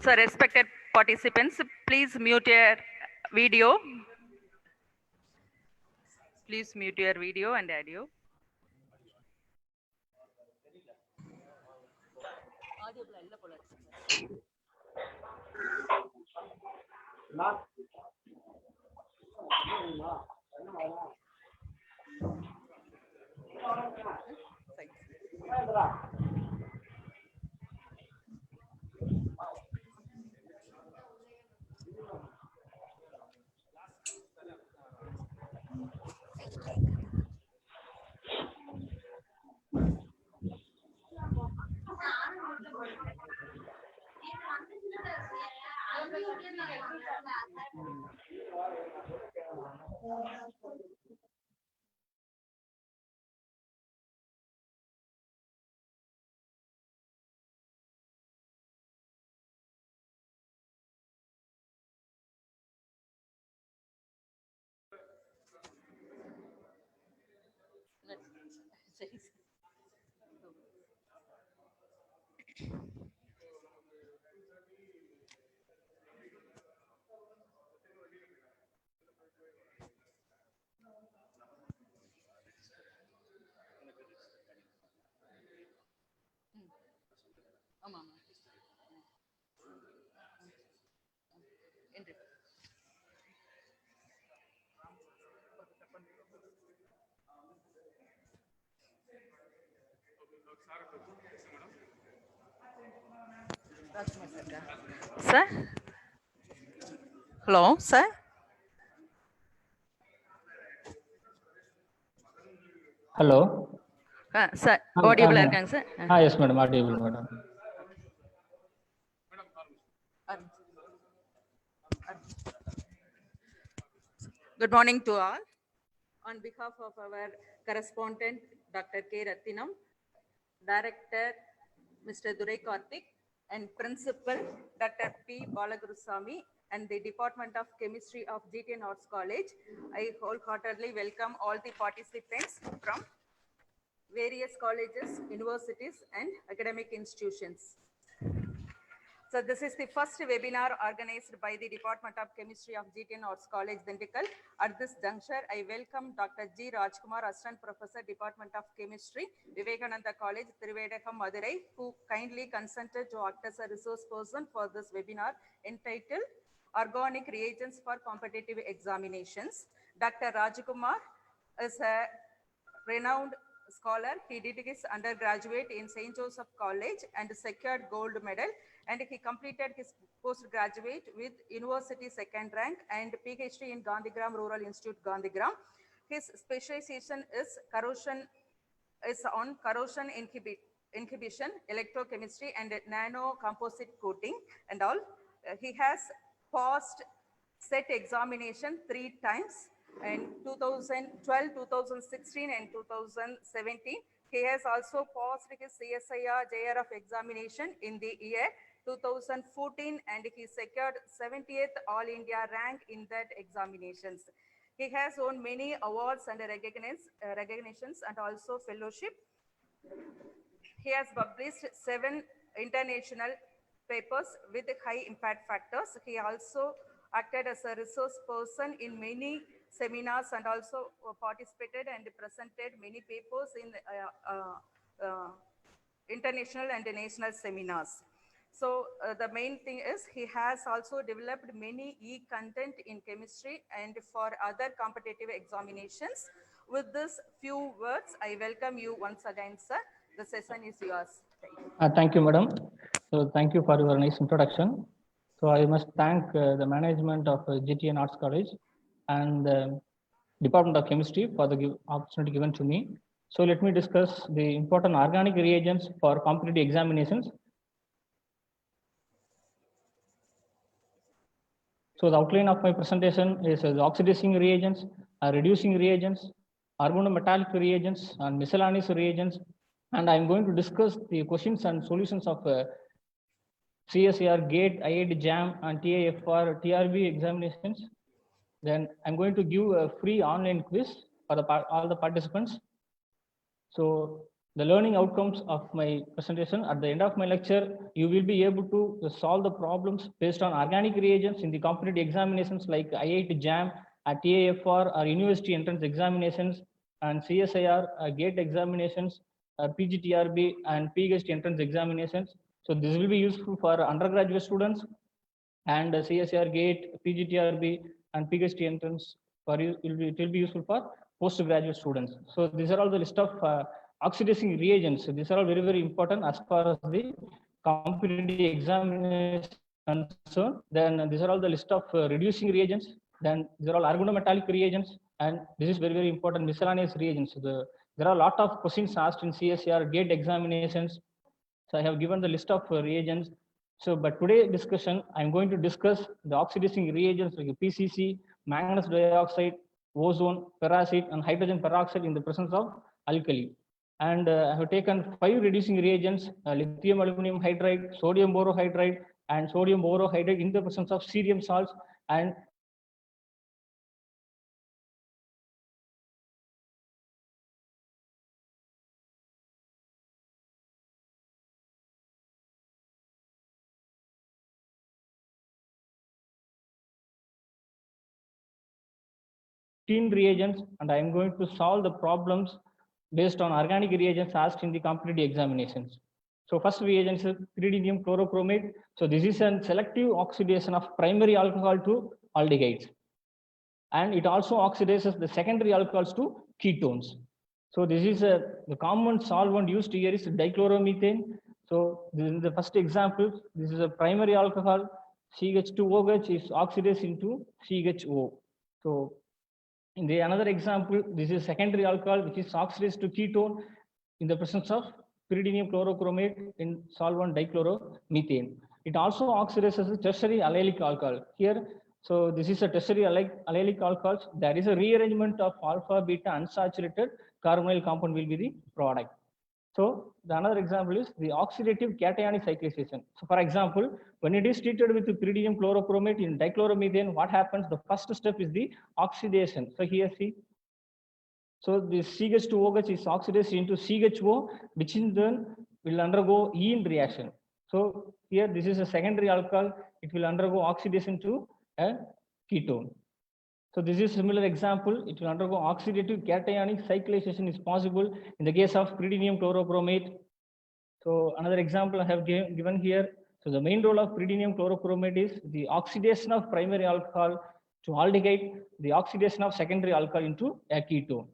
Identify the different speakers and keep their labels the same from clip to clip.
Speaker 1: So, respected participants, please mute your video. Please mute your video and audio. Sir? Hello, sir?
Speaker 2: Hello.
Speaker 1: Sir, audible irukanga sir?
Speaker 2: Yes, madam, audible, madam.
Speaker 1: Good morning to all. On behalf of our correspondent, Dr. K. Rathinam, Director, Mr. Durai Karthik, and Principal, Dr. P. Balagurusamy, and the Department of Chemistry of GTN Arts College, I wholeheartedly welcome all the participants from various colleges, universities, and academic institutions. So this is the first webinar organized by the Department of Chemistry of GTN Arts College, Dindigul. At this juncture, I welcome Dr. G. Rajkumar, Assistant Professor, Department of Chemistry, Vivekananda College, Thiruvedagam, Madurai, who kindly consented to act as a resource person for this webinar entitled Organic Reagents for Competitive Examinations. Dr. Rajkumar is a renowned scholar. He did his undergraduate in St. Joseph College and secured gold medal, and he completed his postgraduate with university second rank and PhD in Gandhigram Rural Institute, Gandhigram. His specialization is on corrosion inhibition, electrochemistry, and nano composite coating and all. He has passed set examination 3 times in 2012, 2016, and 2017. He has also passed his CSIR JRF examination in the year 2014, and he secured 70th All India rank in that examinations. He has won many awards and recognitions and also fellowship. He has published 7 international papers with high impact factors. He also acted as a resource person in many seminars and also participated and presented many papers in international and national seminars. So the main thing is he has also developed many e-content in chemistry and for other competitive examinations. With this few words, I welcome you once again, sir. The session is yours.
Speaker 2: Thank you, madam. So thank you for your nice introduction. So I must thank the management of GTN Arts College and the Department of Chemistry for the opportunity given to me. So let me discuss the important organic reagents for competitive examinations. So the outline of my presentation is the oxidizing reagents, reducing reagents, organometallic reagents, and miscellaneous reagents. And I'm going to discuss the questions and solutions of CSIR, GATE, IIT JAM, and TIFR, TRB examinations. Then I'm going to give a free online quiz for all the participants. So the learning outcomes of my presentation. At the end of my lecture, you will be able to solve the problems based on organic reagents in the competitive examinations like IIT JAM, TAFR, or university entrance examinations, and CSIR, GATE examinations, PGTRB, and PhD entrance examinations. So this will be useful for undergraduate students, and CSIR, GATE, PGTRB, and PhD entrance for you. It will be useful for postgraduate students. So these are all the list of oxidizing reagents. So these are all very, very important as far as the competitive examination concerned. Then these are all the list of reducing reagents. Then these are all organometallic reagents, and this is very, very important, miscellaneous reagents. So there are a lot of questions asked in CSIR, GATE examinations. So I have given the list of reagents. So, but today discussion, I'm going to discuss the oxidizing reagents like PCC, manganese dioxide, ozone, peracid, and hydrogen peroxide in the presence of alkali. And I have taken 5 reducing reagents, lithium aluminum hydride, sodium borohydride, and sodium borohydride in the presence of cerium salts, and reagents, and I am going to solve the problems based on organic reagents asked in the competitive examinations. So first reagent is pyridinium chlorochromate. So this is a selective oxidation of primary alcohol to aldehydes, and it also oxidizes the secondary alcohols to ketones. So this is the common solvent used here is dichloromethane. So this is the first example. This is a primary alcohol, CH2OH is oxidized into CHO. So in the another example, this is secondary alcohol which is oxidized to ketone in the presence of pyridinium chlorochromate in solvent dichloromethane. It also oxidizes the tertiary allylic alcohol. Here, so this is a tertiary allylic alcohols. There is a rearrangement of alpha, beta, unsaturated carbonyl compound will be the product. So the another example is the oxidative cationic cyclization. So for example, when it is treated with the pyridinium chlorochromate in dichloromethane, what happens? The first step is the oxidation. So here see, so this CH2OH is oxidized into CHO, which in turn will undergo ene reaction. So here this is a secondary alcohol, it will undergo oxidation to a ketone. So this is similar example, it will undergo oxidative cationic cyclization is possible in the case of pyridinium chlorochromate. So another example I have given here. So the main role of pyridinium chlorochromate is the oxidation of primary alcohol to aldehyde, the oxidation of secondary alcohol into a ketone.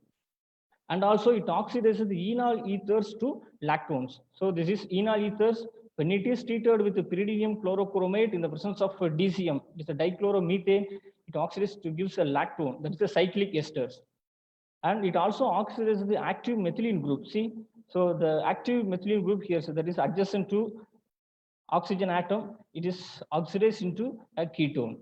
Speaker 2: And also it oxidizes the enol ethers to lactones. So this is enol ethers. When it is treated with the pyridinium chlorochromate in the presence of DCM, it is a dichloromethane, it oxidizes to gives a lactone, that is the cyclic esters. And it also oxidizes the active methylene group. See, so the active methylene group here, so that is adjacent to oxygen atom, it is oxidized into a ketone.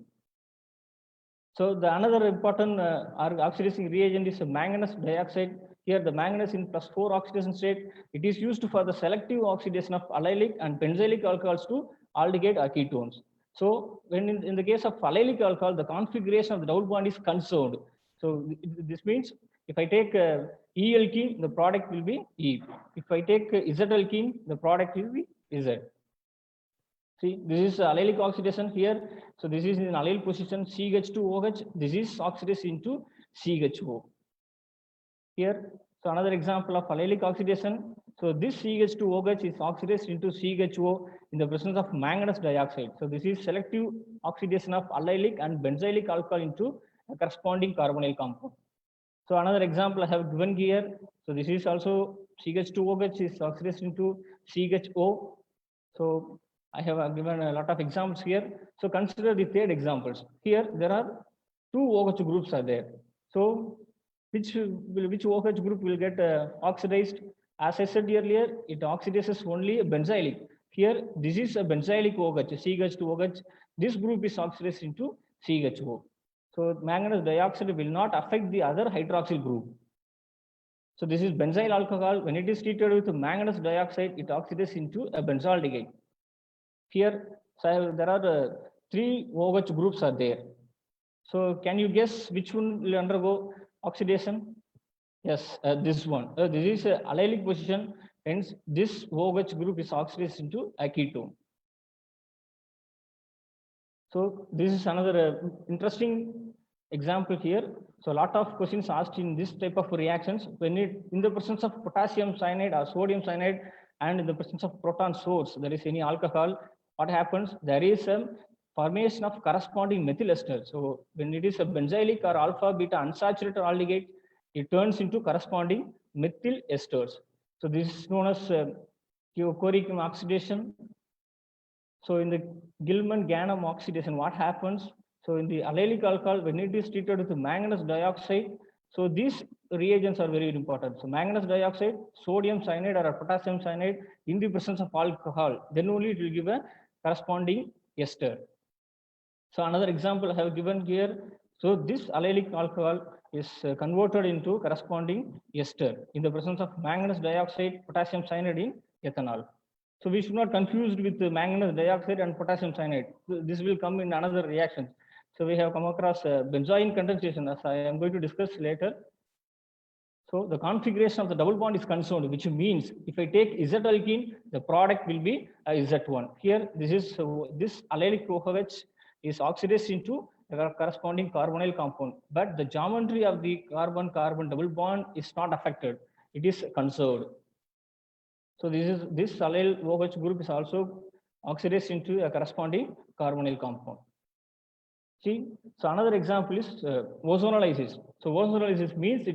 Speaker 2: So the another important oxidizing reagent is manganese dioxide. Here the manganese in +4 oxidation state, it is used for the selective oxidation of allylic and benzylic alcohols to aldehyde or ketones. So when in the case of allylic alcohol, the configuration of the double bond is conserved. So this means if I take E alkene, the product will be E. If I take Z alkene, the product will be Z. See, this is allylic oxidation here. So this is in allyl position CH2OH. This is oxidized into CHO. Here, so another example of allylic oxidation. So this CH2OH is oxidized into CHO in the presence of manganese dioxide. So this is selective oxidation of allylic and benzylic alcohol into a corresponding carbonyl compound. So another example I have given here. So this is also CH2OH is oxidized into CHO. So I have given a lot of examples here. So consider the third examples. Here there are 2 OH groups are there. So which OH group will get oxidized? As I said earlier, it oxidizes only benzylic. Here this is a benzylic OH, CH2OH. This group is oxidized into CHO. So manganese dioxide will not affect the other hydroxyl group. So this is benzyl alcohol. When it is treated with manganese dioxide, it oxidizes into a benzaldehyde. Here, so there are 3 OH groups are there. So can you guess which one will undergo oxidation? Yes, this one. This is a allylic position. Hence, this OH group is oxidized into a ketone. So this is another interesting example here. So a lot of questions asked in this type of reactions when in the presence of potassium cyanide or sodium cyanide and in the presence of proton source, there is any alcohol, what happens? There is a formation of corresponding methyl ester. So when it is a benzylic or alpha beta unsaturated aldehate, it turns into corresponding methyl esters. So this is known as Keochoric oxidation. So in the Gilman-Gannon oxidation, what happens? So in the allylic alcohol, when it is treated with manganese dioxide, so these reagents are very important. So manganese dioxide, sodium cyanide or potassium cyanide in the presence of alcohol, then only it will give a corresponding ester. So another example I have given here. So this allylic alcohol is converted into corresponding ester in the presence of manganese dioxide, potassium cyanide in ethanol. So we should not confuse with the manganese dioxide and potassium cyanide. This will come in another reaction. So we have come across benzoin condensation, as I am going to discuss later. So the configuration of the double bond is concerned, which means if I take Z alkene, the product will be Z1. Here, this is this allylic OH is oxidized into the corresponding carbonyl compound, but the geometry of the carbon-carbon double bond is not affected. It is conserved. So this allyl OH group is also oxidized into a corresponding carbonyl compound. See, so another example is ozonolysis. So ozonolysis means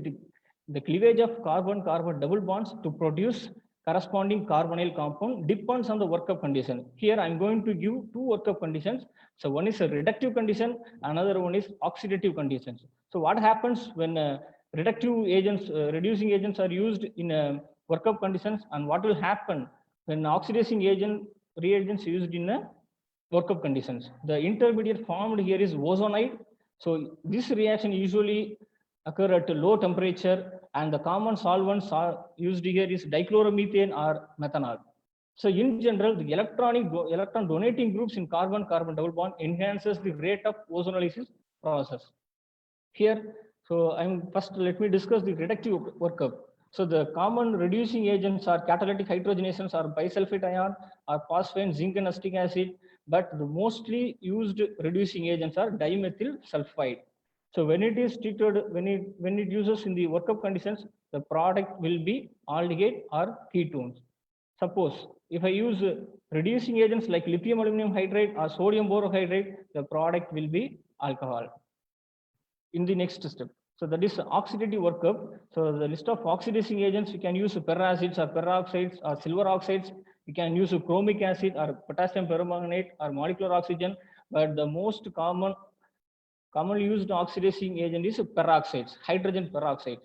Speaker 2: the cleavage of carbon-carbon double bonds to produce corresponding carbonyl compound depends on the workup condition. Here I'm going to give two workup conditions. So one is a reductive condition, another one is oxidative conditions. So what happens when reductive agents, reducing agents are used in workup conditions, and what will happen when oxidizing reagents used in workup conditions? The intermediate formed here is ozonide. So this reaction usually occur at a low temperature, and the common solvents are used here is dichloromethane or methanol. So in general, the electron donating groups in carbon-carbon double bond enhances the rate of ozonolysis process. Here, so let me discuss the reductive workup. So the common reducing agents are catalytic hydrogenations or bisulfite ion or phosphine, zinc and acetic acid, but the mostly used reducing agents are dimethyl sulfide. So when it is treated, when it uses in the workup conditions, the product will be aldehate or ketones. Suppose if I use reducing agents like lithium aluminum hydride or sodium borohydride, the product will be alcohol. In the next step, so that is oxidative workup. So the list of oxidizing agents, we can use peracids or peroxides or silver oxides. We can use chromic acid or potassium permanganate or molecular oxygen, but the most commonly used oxidizing agent is peroxides, hydrogen peroxide.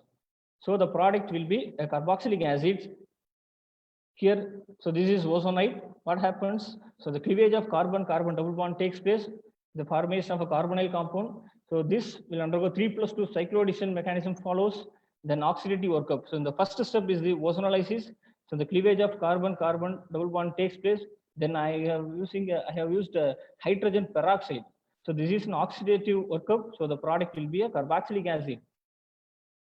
Speaker 2: So the product will be a carboxylic acid. Here, so this is ozonide. What happens? So the cleavage of carbon-carbon double bond takes place, the formation of a carbonyl compound. So this will undergo 3+2 cycloaddition mechanism follows, then oxidative workup. So in the first step is the ozonolysis. So the cleavage of carbon-carbon double bond takes place. Then I have used hydrogen peroxide. So this is an oxidative workup. So the product will be a carboxylic acid.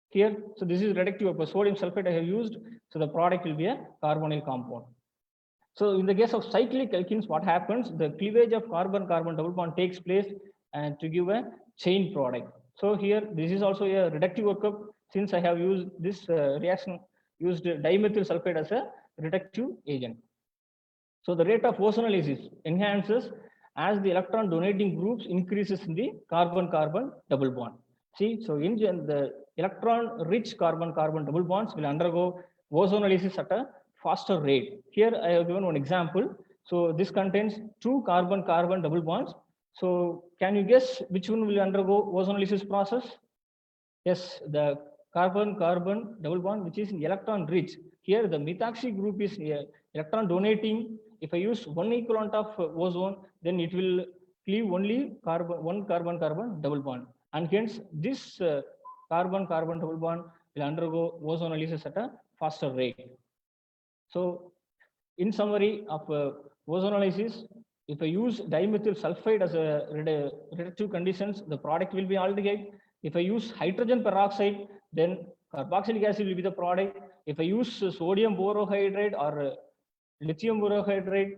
Speaker 2: Here, so this is reductive workup. Sodium sulfate I have used. So the product will be a carbonyl compound. So in the case of cyclic alkenes, what happens? The cleavage of carbon-carbon double bond takes place and to give a chain product. So here, this is also a reductive workup. Since I have used this reaction, used dimethyl sulfide as a reductive agent. So the rate of ozonolysis enhances as the electron donating groups increases in the carbon-carbon double bond. See, so in the electron-rich carbon-carbon double bonds will undergo ozonolysis at a faster rate. Here I have given one example. So this contains two carbon-carbon double bonds. So can you guess which one will undergo ozonolysis process? Yes, the carbon-carbon double bond, which is electron-rich. Here the methoxy group is electron donating. If I use one equivalent of ozone, then it will cleave only one carbon-carbon double bond. And hence this carbon-carbon double bond will undergo ozonolysis at a faster rate. So in summary of ozonolysis, if I use dimethyl sulfide as a reductive conditions, the product will be aldehate. If I use hydrogen peroxide, then carboxylic acid will be the product. If I use sodium borohydride or lithium borohydride,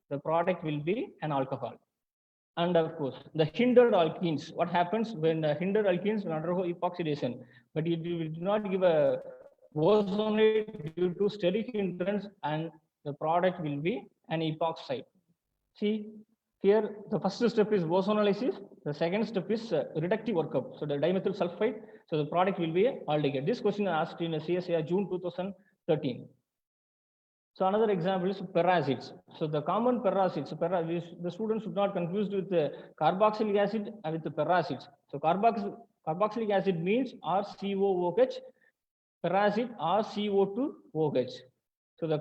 Speaker 2: the product will be an alcohol. And of course, the hindered alkenes. What happens when the hindered alkenes will undergo epoxidation, but it will not give a ozonate due to steric hindrance, and the product will be an epoxide. See, here the first step is ozonolysis. The second step is reductive workup. So the dimethyl sulfide. So the product will be aldehyde. This question asked in a CSIR June 2013. So another example is peracids. So the common peracids, the students should not confuse with the carboxylic acid and with the peracids. So carboxylic acid means RCOOH, peracid RCO2OH. So the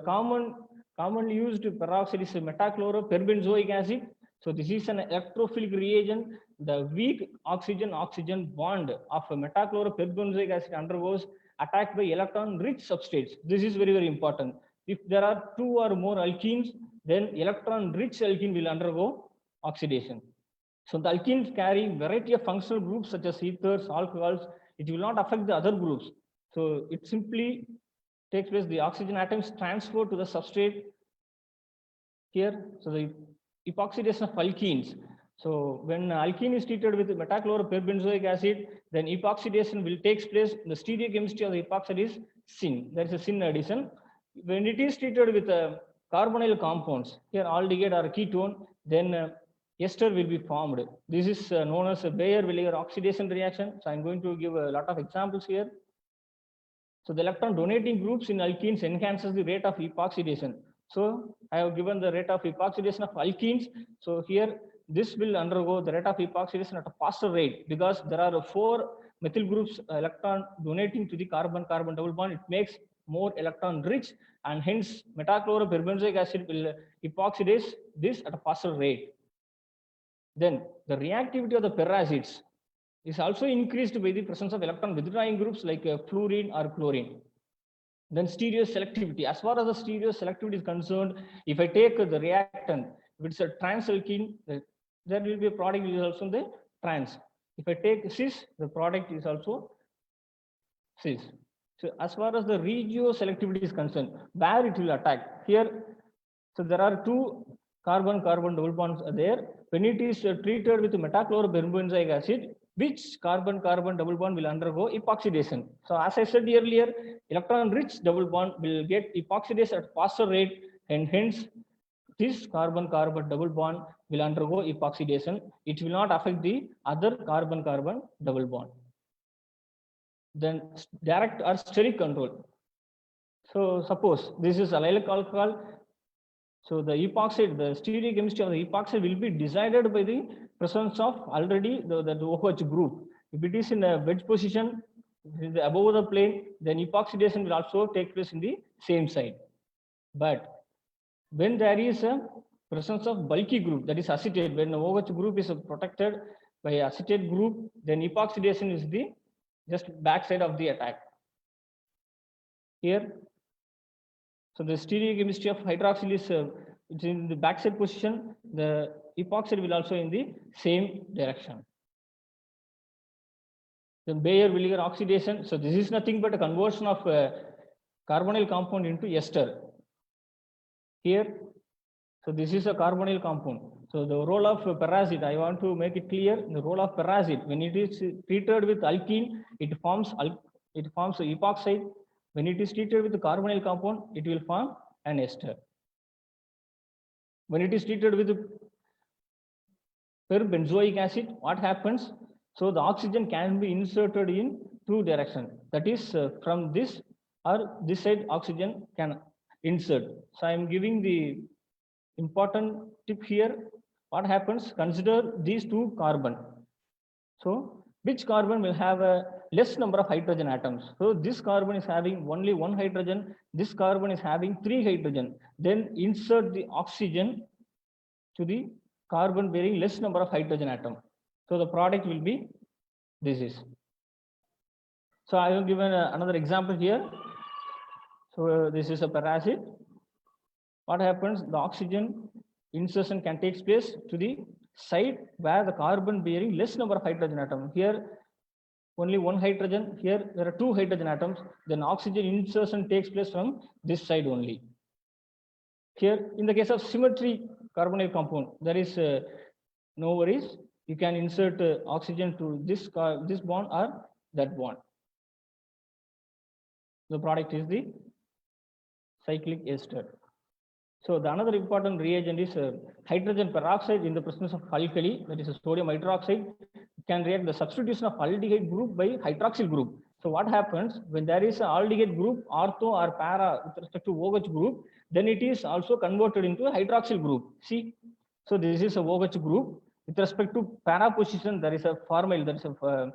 Speaker 2: commonly used peroxide is metachloroperbenzoic acid. So this is an electrophilic reagent. The weak oxygen-oxygen bond of metachloroperbenzoic acid undergoes attack by electron-rich substrates. This is very, very important. If there are two or more alkenes, then electron-rich alkene will undergo oxidation. So the alkenes carry variety of functional groups such as ethers, alcohols. It will not affect the other groups. So it simply takes place, the oxygen atoms transfer to the substrate here. So the epoxidation of alkenes. So when alkene is treated with metachloroperbenzoic acid, then epoxidation will take place. The stereochemistry of the epoxide is syn. There is a syn addition. When it is treated with carbonyl compounds, here aldehyde or ketone, then ester will be formed. This is known as a Baeyer-Villiger oxidation reaction. So I'm going to give a lot of examples here. So the electron donating groups in alkenes enhances the rate of epoxidation. So I have given the rate of epoxidation of alkenes. So here this will undergo the rate of epoxidation at a faster rate because there are 4 methyl groups electron donating to the carbon-carbon double bond. It makes more electron rich, and hence metachloroperbenzoic acid will epoxidize this at a faster rate. Then the reactivity of the peracids is also increased by the presence of electron withdrawing groups like fluorine or chlorine. Then stereoselectivity. As far as the stereoselectivity is concerned, if I take the reactant, if it's a trans alkene, there will be a product which is also the trans. If I take cis, the product is also cis. So as far as the regioselectivity is concerned, where it will attack here, so there are 2 carbon-carbon double bonds are there. When it is treated with metachlorobenzoic acid, which carbon-carbon double bond will undergo epoxidation. So as I said earlier, electron-rich double bond will get epoxidation at faster rate, and hence this carbon-carbon double bond will undergo epoxidation. It will not affect the other carbon-carbon double bond. Then direct or steric control. So suppose this is allylic alcohol. So the epoxide, the stereochemistry of the epoxide will be decided by the presence of already the OH group. If it is in a wedge position above the plane, then epoxidation will also take place in the same side. But when there is a presence of bulky group, that is acetate, when the OH group is protected by acetate group, then epoxidation is the just backside of the attack. Here, so the stereochemistry of hydroxyl is it's in the backside position. The epoxide will also in the same direction. Then Baeyer-Villiger oxidation. So this is nothing but a conversion of carbonyl compound into ester. Here, so this is a carbonyl compound. So the role of peracid, I want to make it clear. The role of peracid, when it is treated with alkene, it forms epoxide. When it is treated with the carbonyl compound, it will form an ester. When it is treated with perbenzoic acid, what happens? So the oxygen can be inserted in 2 directions. That is from this or this side oxygen can insert. So I am giving the important tip here. What happens? Consider these 2 carbon. So which carbon will have a less number of hydrogen atoms? So this carbon is having only 1 hydrogen. This carbon is having 3 hydrogen. Then insert the oxygen to the carbon bearing less number of hydrogen atom. So the product will be this. So I have given another example here. So this is a peracid. What happens? The oxygen insertion can take place to the side where the carbon bearing less number of hydrogen atom. Here only one hydrogen. Here there are two hydrogen atoms. Then oxygen insertion takes place from this side only. Here, in the case of symmetry carbonyl compound, there is no worries. You can insert oxygen to this bond or that bond. The product is the cyclic ester. So the another important reagent is hydrogen peroxide in the presence of alkali, that is sodium hydroxide, can react the substitution of aldehyde group by hydroxyl group. So what happens when there is an aldehyde group, ortho or para with respect to OH group, then it is also converted into a hydroxyl group. See, so this is a OH group. With respect to para position, there is a formyl, there is a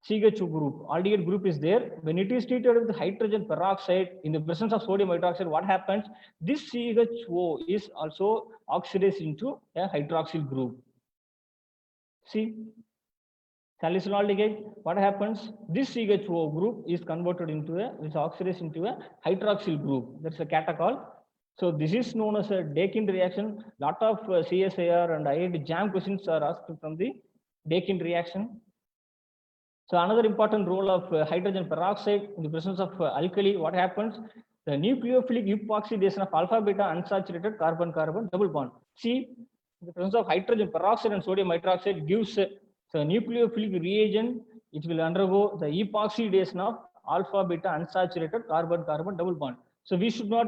Speaker 2: CH2 group, aldehyde group is there. When it is treated with hydrogen peroxide in the presence of sodium hydroxide, what happens? This CHO is also oxidized into a hydroxyl group. See, salicylaldehyde, what happens? This CHO group is converted into is oxidized into a hydroxyl group. That's a catechol. So this is known as a Dakin reaction. Lot of CSIR and IIT JAM questions are asked from the Dakin reaction. So another important role of hydrogen peroxide in the presence of alkali, what happens? The nucleophilic epoxidation of alpha beta unsaturated carbon-carbon double bond. See, in the presence of hydrogen peroxide and sodium hydroxide gives so nucleophilic reagent, it will undergo the epoxidation of alpha beta unsaturated carbon-carbon double bond. So we should not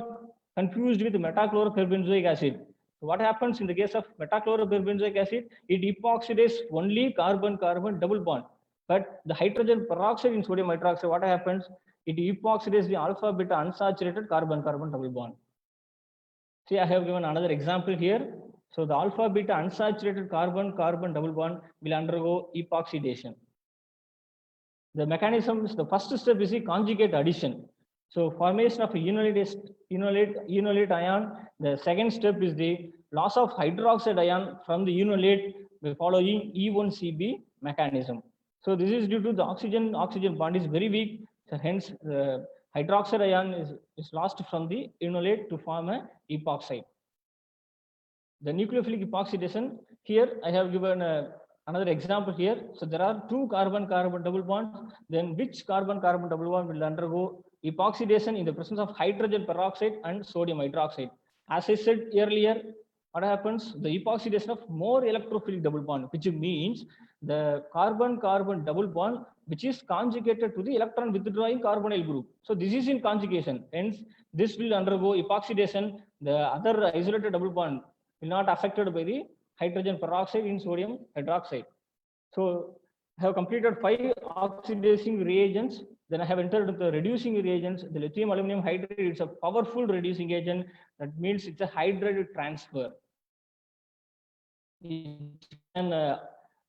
Speaker 2: confuse with metachlorobenzoic acid. So what happens in the case of metachlorobenzoic acid? It epoxidizes only carbon-carbon double bond. But the hydrogen peroxide in sodium hydroxide, what happens? It epoxidizes the alpha beta unsaturated carbon-carbon double bond. See, I have given another example here. So the alpha beta unsaturated carbon-carbon double bond will undergo epoxidation. The mechanism is the first step is the conjugate addition. So formation of a enolate ion. The second step is the loss of hydroxide ion from the enolate following E1CB mechanism. So this is due to the oxygen bond is very weak. So hence the hydroxide ion is lost from the enolate to form a epoxide. The nucleophilic epoxidation, here I have given another example here. So there are two carbon-carbon double bonds. Then which carbon-carbon double bond will undergo epoxidation in the presence of hydrogen peroxide and sodium hydroxide? As I said earlier, what happens? The epoxidation of more electrophilic double bond, which means the carbon-carbon double bond which is conjugated to the electron withdrawing carbonyl group. So this is in conjugation. Hence, this will undergo epoxidation. The other isolated double bond will not affected by the hydrogen peroxide in sodium hydroxide. So I have completed 5 oxidizing reagents. Then I have entered the reducing reagents. The lithium aluminum hydride is a powerful reducing agent. That means it's a hydride transfer. It can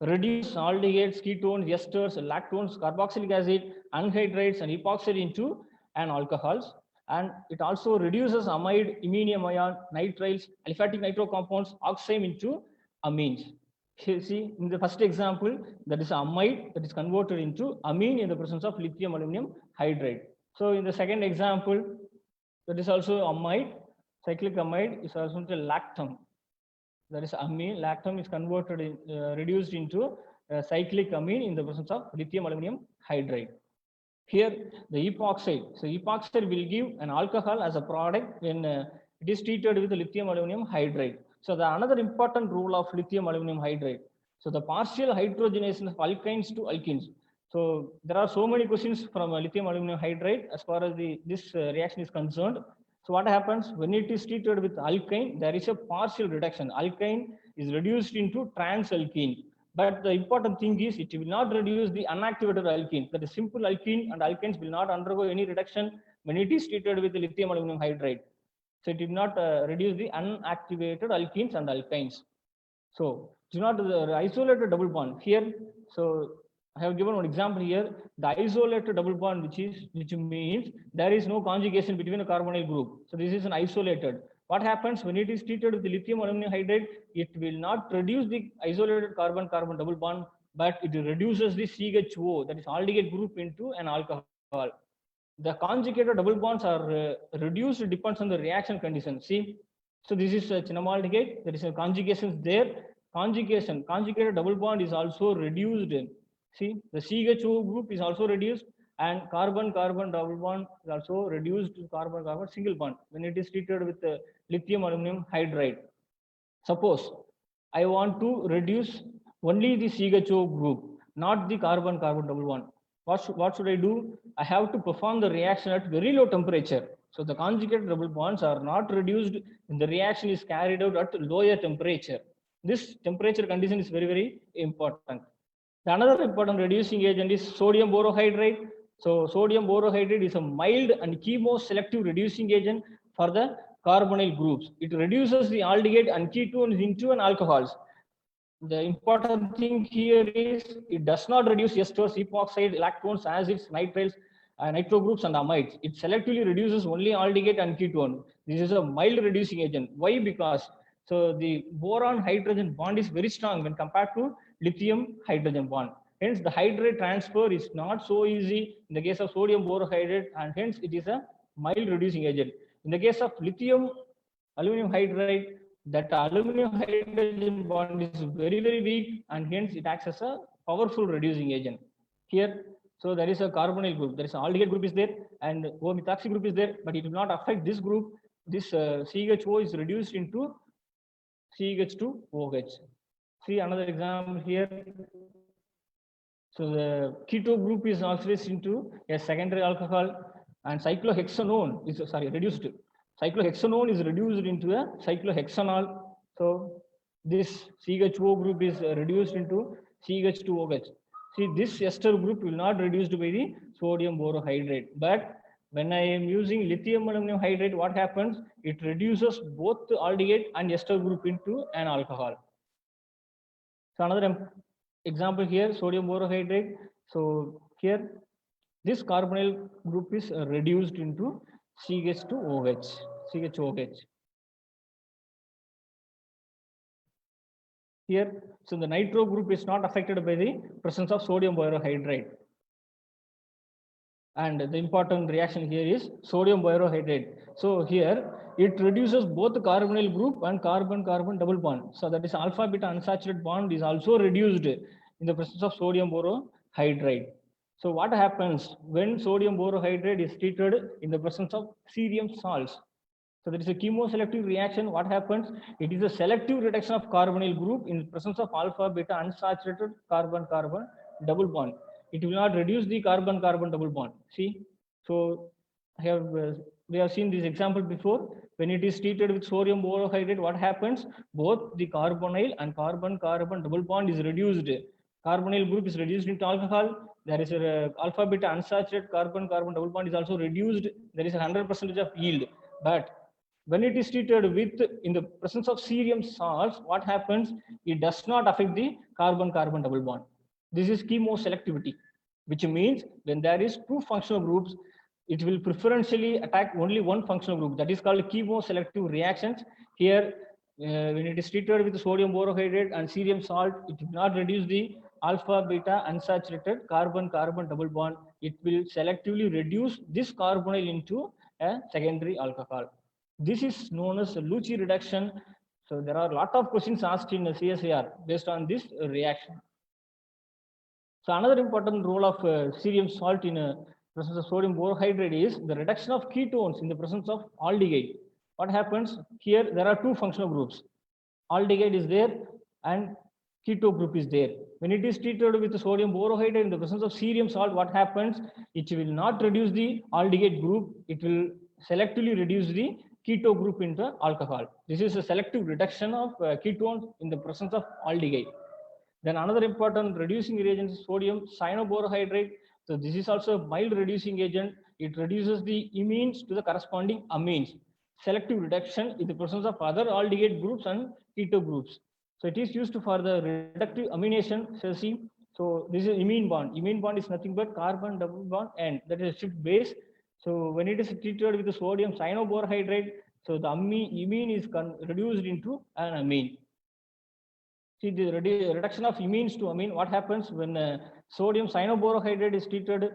Speaker 2: reduce aldehydes, ketones, esters, lactones, carboxylic acid, anhydrides, and epoxide into an alcohols. And it also reduces amide, iminium ion, nitriles, aliphatic nitro compounds, oxime into amines. Here, see, in the first example, that is amide that is converted into amine in the presence of lithium aluminum hydride. So in the second example, that is also amide, cyclic amide is also lactam. That is amine, lactam is converted, reduced into cyclic amine in the presence of lithium aluminum hydride. Here, the epoxide. So epoxide will give an alcohol as a product when it is treated with the lithium aluminum hydride. So the another important role of lithium aluminum hydride. So the partial hydrogenation of alkynes to alkenes. So there are so many questions from lithium aluminum hydride as far as this reaction is concerned. So what happens when it is treated with alkyne? There is a partial reduction. Alkyne is reduced into transalkene. But the important thing is it will not reduce the unactivated alkene. That is simple alkene and alkenes will not undergo any reduction when it is treated with the lithium aluminum hydride. So it did not reduce the unactivated alkenes and alkynes. So do not isolate a double bond here. So I have given one example here. The isolated double bond, which means there is no conjugation between a carbonyl group. So this is an isolated. What happens when it is treated with the lithium aluminum hydride? It will not reduce the isolated carbon-carbon double bond, but it reduces the CHO, that is aldehyde group, into an alcohol. The conjugated double bonds are reduced, depends on the reaction condition. See, so this is cinnamaldehyde. There is a conjugation there. Conjugated double bond is also reduced See, the CHO group is also reduced, and carbon-carbon double bond is also reduced to carbon-carbon single bond when it is treated with lithium aluminum hydride. Suppose I want to reduce only the CHO group, not the carbon-carbon double bond. What should I do? I have to perform the reaction at very low temperature. So the conjugate double bonds are not reduced when the reaction is carried out at lower temperature. This temperature condition is very, very important. The another important reducing agent is sodium borohydride. So sodium borohydride is a mild and chemoselective reducing agent for the carbonyl groups. It reduces the aldehyde and ketones into an alcohols. The important thing here is it does not reduce esters, epoxide, lactones, acids, nitriles, nitro groups, and amides. It selectively reduces only aldehyde and ketone. This is a mild reducing agent. Why? Because so the boron hydrogen bond is very strong when compared to lithium hydrogen bond. Hence, the hydride transfer is not so easy in the case of sodium borohydride, and hence it is a mild reducing agent. In the case of lithium aluminum hydride, that aluminum hydrogen bond is very, very weak, and hence it acts as a powerful reducing agent. Here, so there is a carbonyl group, there is an aldehyde group is there, and O-methoxy group is there, but it will not affect this group. This CHO is reduced into CH2OH. See another example here. So the keto group is oxidized into a secondary alcohol, and cyclohexanone is reduced. Cyclohexanone is reduced into a cyclohexanol. So this CHO group is reduced into CH2OH. See, this ester group will not reduced by the sodium borohydride, but when I am using lithium aluminum hydride, what happens? It reduces both the aldehyde and ester group into an alcohol. So another example here, sodium borohydride. So here, this carbonyl group is reduced into CH2OH. Here, so the nitro group is not affected by the presence of sodium borohydride. And the important reaction here is sodium borohydride. So here, it reduces both the carbonyl group and carbon-carbon double bond. So that is alpha beta unsaturated bond is also reduced in the presence of sodium borohydride. So what happens when sodium borohydride is treated in the presence of cerium salts? So there is a chemoselective reaction. What happens? It is a selective reduction of carbonyl group in the presence of alpha beta unsaturated carbon-carbon double bond. It will not reduce the carbon-carbon double bond. See, so we have seen this example before. When it is treated with sodium borohydride, what happens? Both the carbonyl and carbon-carbon double bond is reduced. Carbonyl group is reduced into alcohol. There is a alpha beta unsaturated carbon-carbon double bond is also reduced. There is a 100% of yield. But when it is treated with in the presence of cerium salts, what happens? It does not affect the carbon-carbon double bond. This is chemoselectivity, which means when there is two functional groups, it will preferentially attack only one functional group. That is called chemoselective reactions. Here, when it is treated with sodium borohydride and cerium salt, it will not reduce the alpha beta unsaturated carbon-carbon double bond. It will selectively reduce this carbonyl into a secondary alcohol. This is known as Lucci reduction. So there are a lot of questions asked in CSIR based on this reaction. So another important role of cerium salt in presence of sodium borohydride is the reduction of ketones in the presence of aldehyde. What happens? Here there are two functional groups. Aldehyde is there and keto group is there. When it is treated with sodium borohydride in the presence of cerium salt, what happens? It will not reduce the aldehyde group. It will selectively reduce the keto group into alcohol. This is a selective reduction of ketones in the presence of aldehyde. Then another important reducing reagent is sodium cyanoborohydride. So this is also a mild reducing agent. It reduces the imines to the corresponding amines. Selective reduction in the presence of other aldehyde groups and keto groups. So it is used for the reductive amination. So see, so this is imine bond. Imine bond is nothing but carbon double bond and that is a shift base. So when it is treated with the sodium cyanoborohydride, so the imine is reduced into an amine. See the reduction of imines to amine. What happens when sodium cyanoborohydride is treated?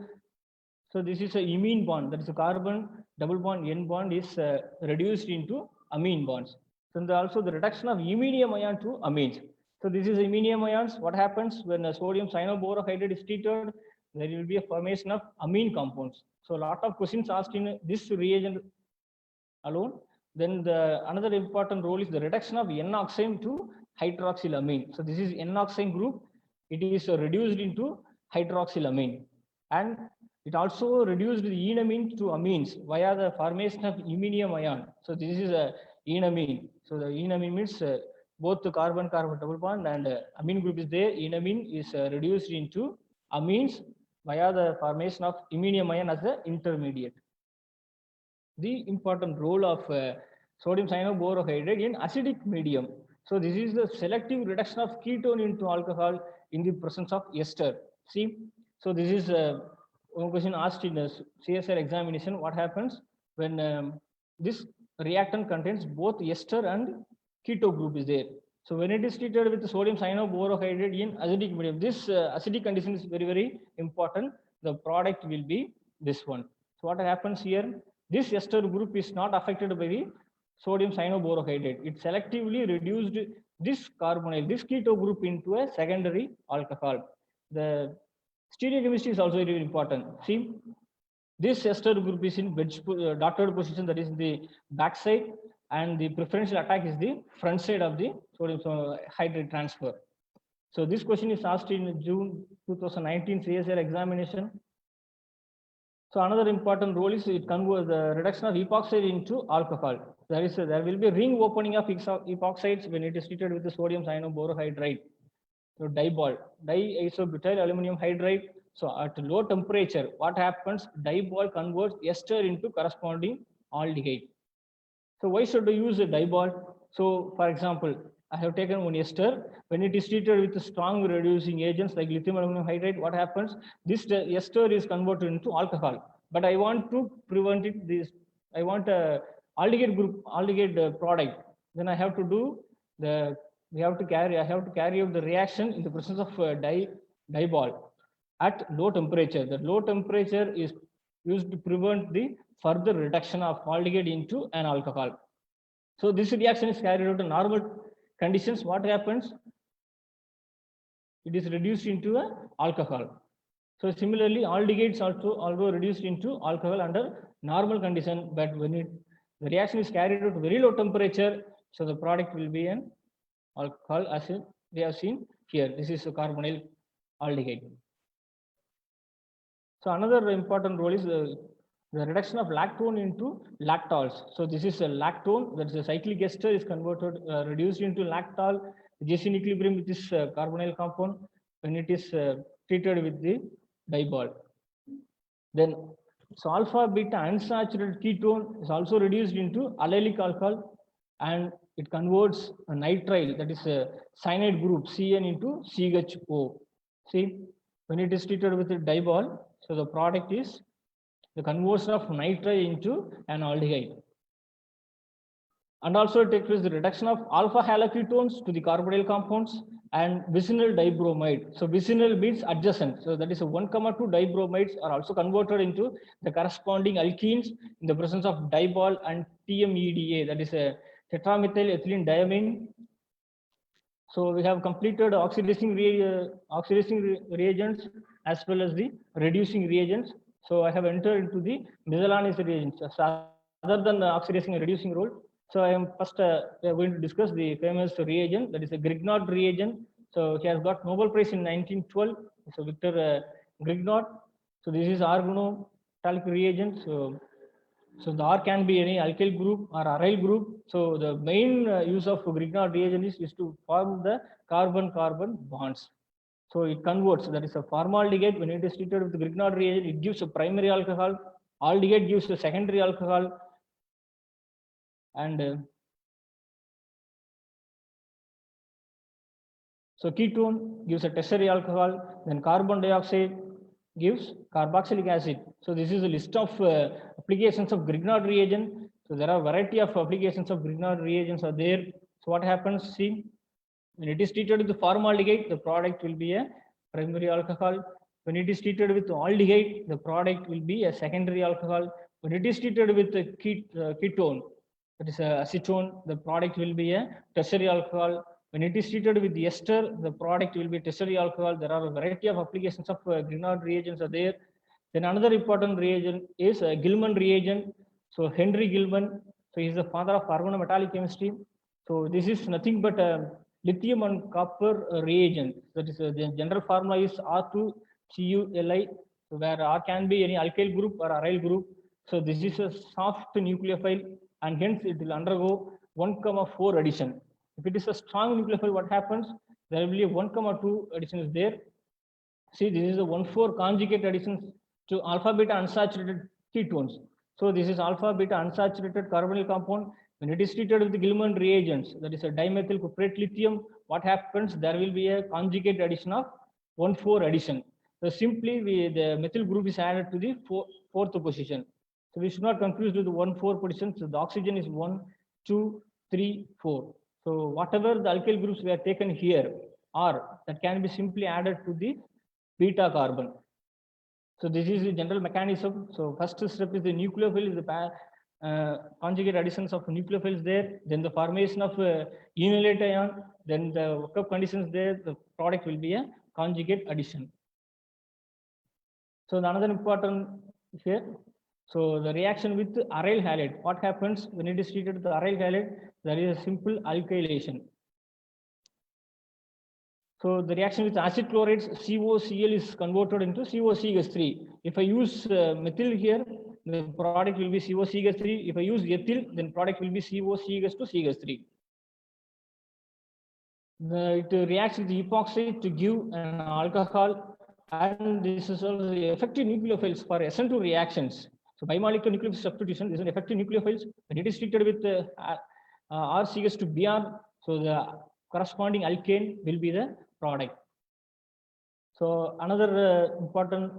Speaker 2: So this is a imine bond. That is a carbon double bond N bond is reduced into amine bonds. So also the reduction of iminium ion to amines. So this is iminium ions. What happens when sodium cyanoborohydride is treated? There will be a formation of amine compounds. So a lot of questions asked in this reagent alone. Then another important role is the reduction of N-oxime to hydroxylamine. So this is N-oxime group. It is reduced into hydroxylamine, and it also reduced the enamine to amines via the formation of iminium ion. So this is a enamine. So the enamine means both the carbon-carbon double bond and amine group is there. Enamine is reduced into amines via the formation of iminium ion as the intermediate. The important role of sodium cyanoborohydride in acidic medium. So this is the selective reduction of ketone into alcohol in the presence of ester. See, so this is one question asked in a CSR examination. What happens when this reactant contains both ester and keto group is there? So when it is treated with sodium cyanoborohydride in acidic medium, this acidic condition is very, very important. The product will be this one. So what happens here? This ester group is not affected by the sodium cyanoborohydride. It selectively reduced this carbonyl, this keto group into a secondary alcohol. The stereochemistry is also very important. See, this ester group is in dotted position, that is the back side, and the preferential attack is the front side of the sodium hydride transfer. So this question is asked in June 2019 CSR examination. So another important role is it converts the reduction of epoxide into alcohol. There will be a ring opening of epoxides when it is treated with the sodium cyanoborohydride. So dibol, diisobutyl aluminum hydride. So at low temperature, what happens? Dibol converts ester into corresponding aldehyde. So why should I use a dibol? So for example, I have taken one ester. When it is treated with strong reducing agents like lithium aluminum hydride, what happens? This ester is converted into alcohol. But I want to prevent it. I want a aldehyde group, aldehyde product. Then I have to do I have to carry out the reaction in the presence of dibol at low temperature. The low temperature is used to prevent the further reduction of aldehyde into an alcohol. So this reaction is carried out in normal conditions. What happens? It is reduced into an alcohol. So similarly, aldehydes also although reduced into alcohol under normal condition, but when the reaction is carried out at very low temperature, so the product will be an alcohol, as we have seen here. This is a carbonyl aldehyde. So another important role is the reduction of lactone into lactols. So this is a lactone, that's a cyclic ester is converted, reduced into lactol. It is in equilibrium with this carbonyl compound when it is treated with the dibol. Then so alpha beta unsaturated ketone is also reduced into allylic alcohol, and it converts a nitrile, that is a cyanide group CN into CHO. See, when it is treated with the dibol, so the product is the conversion of nitrile into an aldehyde. And also it takes place the reduction of alpha haloketones to the carbonyl compounds and vicinal dibromide. So vicinal means adjacent. So that is a 1, 2 dibromides are also converted into the corresponding alkenes in the presence of dibol and TMEDA, that is a tetramethyl ethylene diamine. So we have completed oxidizing reagents as well as the reducing reagents. So I have entered into the miscellaneous reagents. So other than the oxidizing and reducing role, so I am first we are going to discuss the famous reagent, that is a Grignard reagent. So he has got Nobel Prize in 1912. So Victor Grignard. So this is organometallic reagent. So the R can be any alkyl group or aryl group. So the main use of Grignard reagent is to form the carbon-carbon bonds. So it converts, that is a formaldehyde. When it is treated with the Grignard reagent, it gives a primary alcohol. Aldehyde gives a secondary alcohol. And so ketone gives a tertiary alcohol. Then carbon dioxide gives carboxylic acid. So this is a list of applications of Grignard reagent. So there are a variety of applications of Grignard reagents are there. So what happens? See, when it is treated with the formaldehyde, the product will be a primary alcohol. When it is treated with aldehyde, the product will be a secondary alcohol. When it is treated with the ketone, that is acetone, the product will be a tertiary alcohol. When it is treated with the ester, the product will be tertiary alcohol. There are a variety of applications of Grignard reagents are there. Then another important reagent is Gilman reagent. So Henry Gilman, so he is the father of organometallic chemistry. So this is nothing but lithium and copper reagent. That is the general formula is R2CuLi, where R can be any alkyl group or aryl group. So this is a soft nucleophile, and hence it will undergo 1,4 addition. If it is a strong nucleophile, what happens? There will be a 1,2 addition is there. See, this is a 1,4 conjugate additions to alpha beta unsaturated ketones. So this is alpha beta unsaturated carbonyl compound. When it is treated with the Gilman reagents, that is a dimethyl cuprate lithium, what happens? There will be a conjugate addition of 1,4 addition. So simply the methyl group is added to the fourth position. So we should not confuse with the 1,4 position. So the oxygen is 1, 2, 3, 4. So whatever the alkyl groups were taken here are, that can be simply added to the beta carbon. So this is the general mechanism. So first step is the nucleophile, is the conjugate additions of nucleophiles there, then the formation of enolate ion, then the workup conditions there, the product will be a conjugate addition. So another important here, so the reaction with aryl halide, what happens when it is treated with the aryl halide? There is a simple alkylation. So the reaction with acid chlorides, COCl is converted into COCH3. If I use methyl here, the product will be COCH3. If I use ethyl, then product will be COCH2CH3. It reacts with epoxy to give an alcohol, and this is also the effective nucleophiles for SN2 reactions. So bimolecular nucleophile substitution is an effective nucleophiles. When it is treated with RCH2Br, so the corresponding alkane will be the product. So another important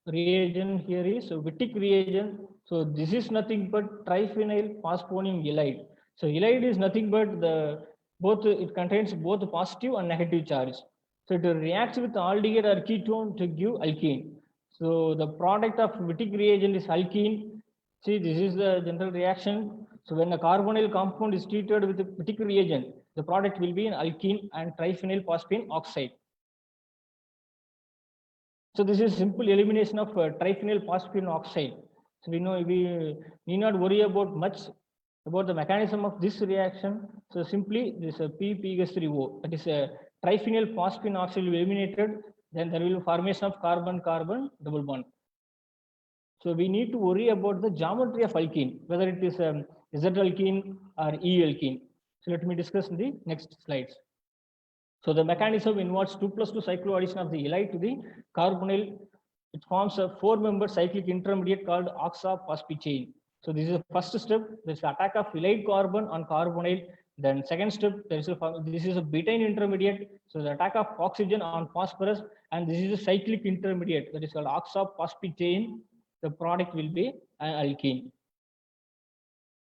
Speaker 2: reagent here is Wittig reagent. So this is nothing but triphenyl phosphonium ylide. So ylide is nothing but it contains both positive and negative charge. So it reacts with aldehyde or ketone to give alkene. So the product of Wittig reagent is alkene. See, this is the general reaction. So when a carbonyl compound is treated with a Wittig reagent, the product will be an alkene and triphenyl phosphine oxide. So this is simple elimination of triphenyl phosphine oxide. So we need not worry about much about the mechanism of this reaction. So simply this PPH3O, that is a triphenyl phosphine oxide will be eliminated. Then there will be formation of carbon-carbon double bond. So we need to worry about the geometry of alkene, whether it is Z alkene or E alkene. So let me discuss in the next slides. So the mechanism involves 2+2 cycloaddition of the ylide to the carbonyl. It forms a 4-member cyclic intermediate called oxaphosphate chain. So this is the first step. This is the attack of ylide carbon on carbonyl. Then second step, this is a betaine intermediate. So the attack of oxygen on phosphorus, and this is a cyclic intermediate that is called oxaphosphate chain. The product will be an alkene.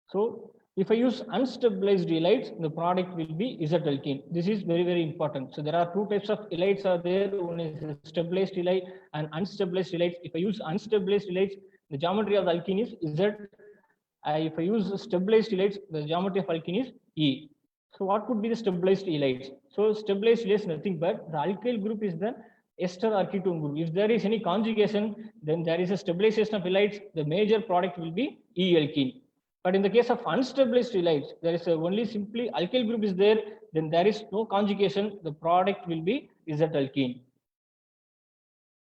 Speaker 2: So if I use unstabilized ylides, the product will be Z alkene. This is very, very important. So there are two types of ylides are there. One is stabilized ylide and unstabilized ylides. If I use unstabilized ylides, the geometry of the alkene is Z. If I use stabilized ylides, the geometry of alkene is E. So what could be the stabilized ylides? So stabilized ylides is nothing but the alkyl group is the ester or ketone group. If there is any conjugation, then there is a stabilization of ylides. The major product will be E alkene. But in the case of unstabilized ylides, there is only simply alkyl group is there, then there is no conjugation, the product will be Z alkene.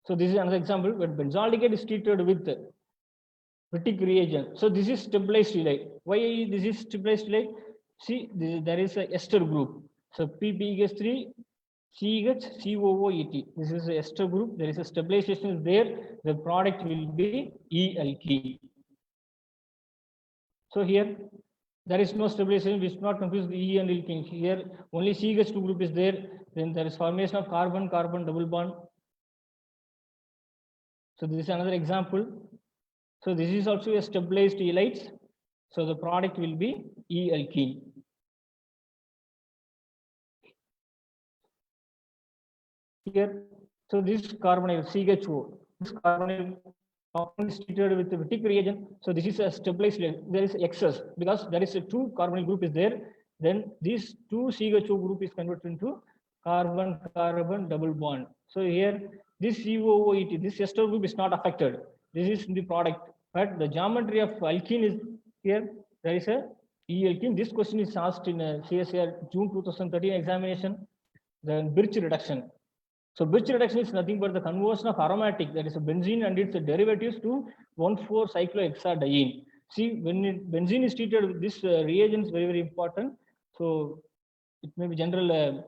Speaker 2: So this is another example when benzaldehyde is treated with Wittig reagent. So this is stabilized ylide. Why this is stabilized ylide? See, there is a ester group. So PPH3 CHCOOET. This is a ester group. There is a stabilization there. The product will be E alkene. So here, there is no stabilization. We should not confuse the E and alkene. Here, only CH2 group is there. Then there is formation of carbon-carbon double bond. So this is another example. So this is also a stabilized ylides. So the product will be E alkene. Here, so this carbonyl CHO. This carbonyl compound is treated with the Wittig reagent. So this is a stabilized. There is excess because there is a 2 carbonyl group is there. then this 2 CHO group is converted into carbon-carbon double bond. So here, this COOET, this ester group is not affected. This is in the product, but the geometry of alkene is here. There is a E-alkene. This question is asked in a CSIR June 2013 examination. Then Birch reduction. So Birch reduction is nothing but the conversion of aromatic, that is a benzene and its derivatives, to 1,4-cyclohexadiene. See, when benzene is treated with this reagent is very, very important. So it may be general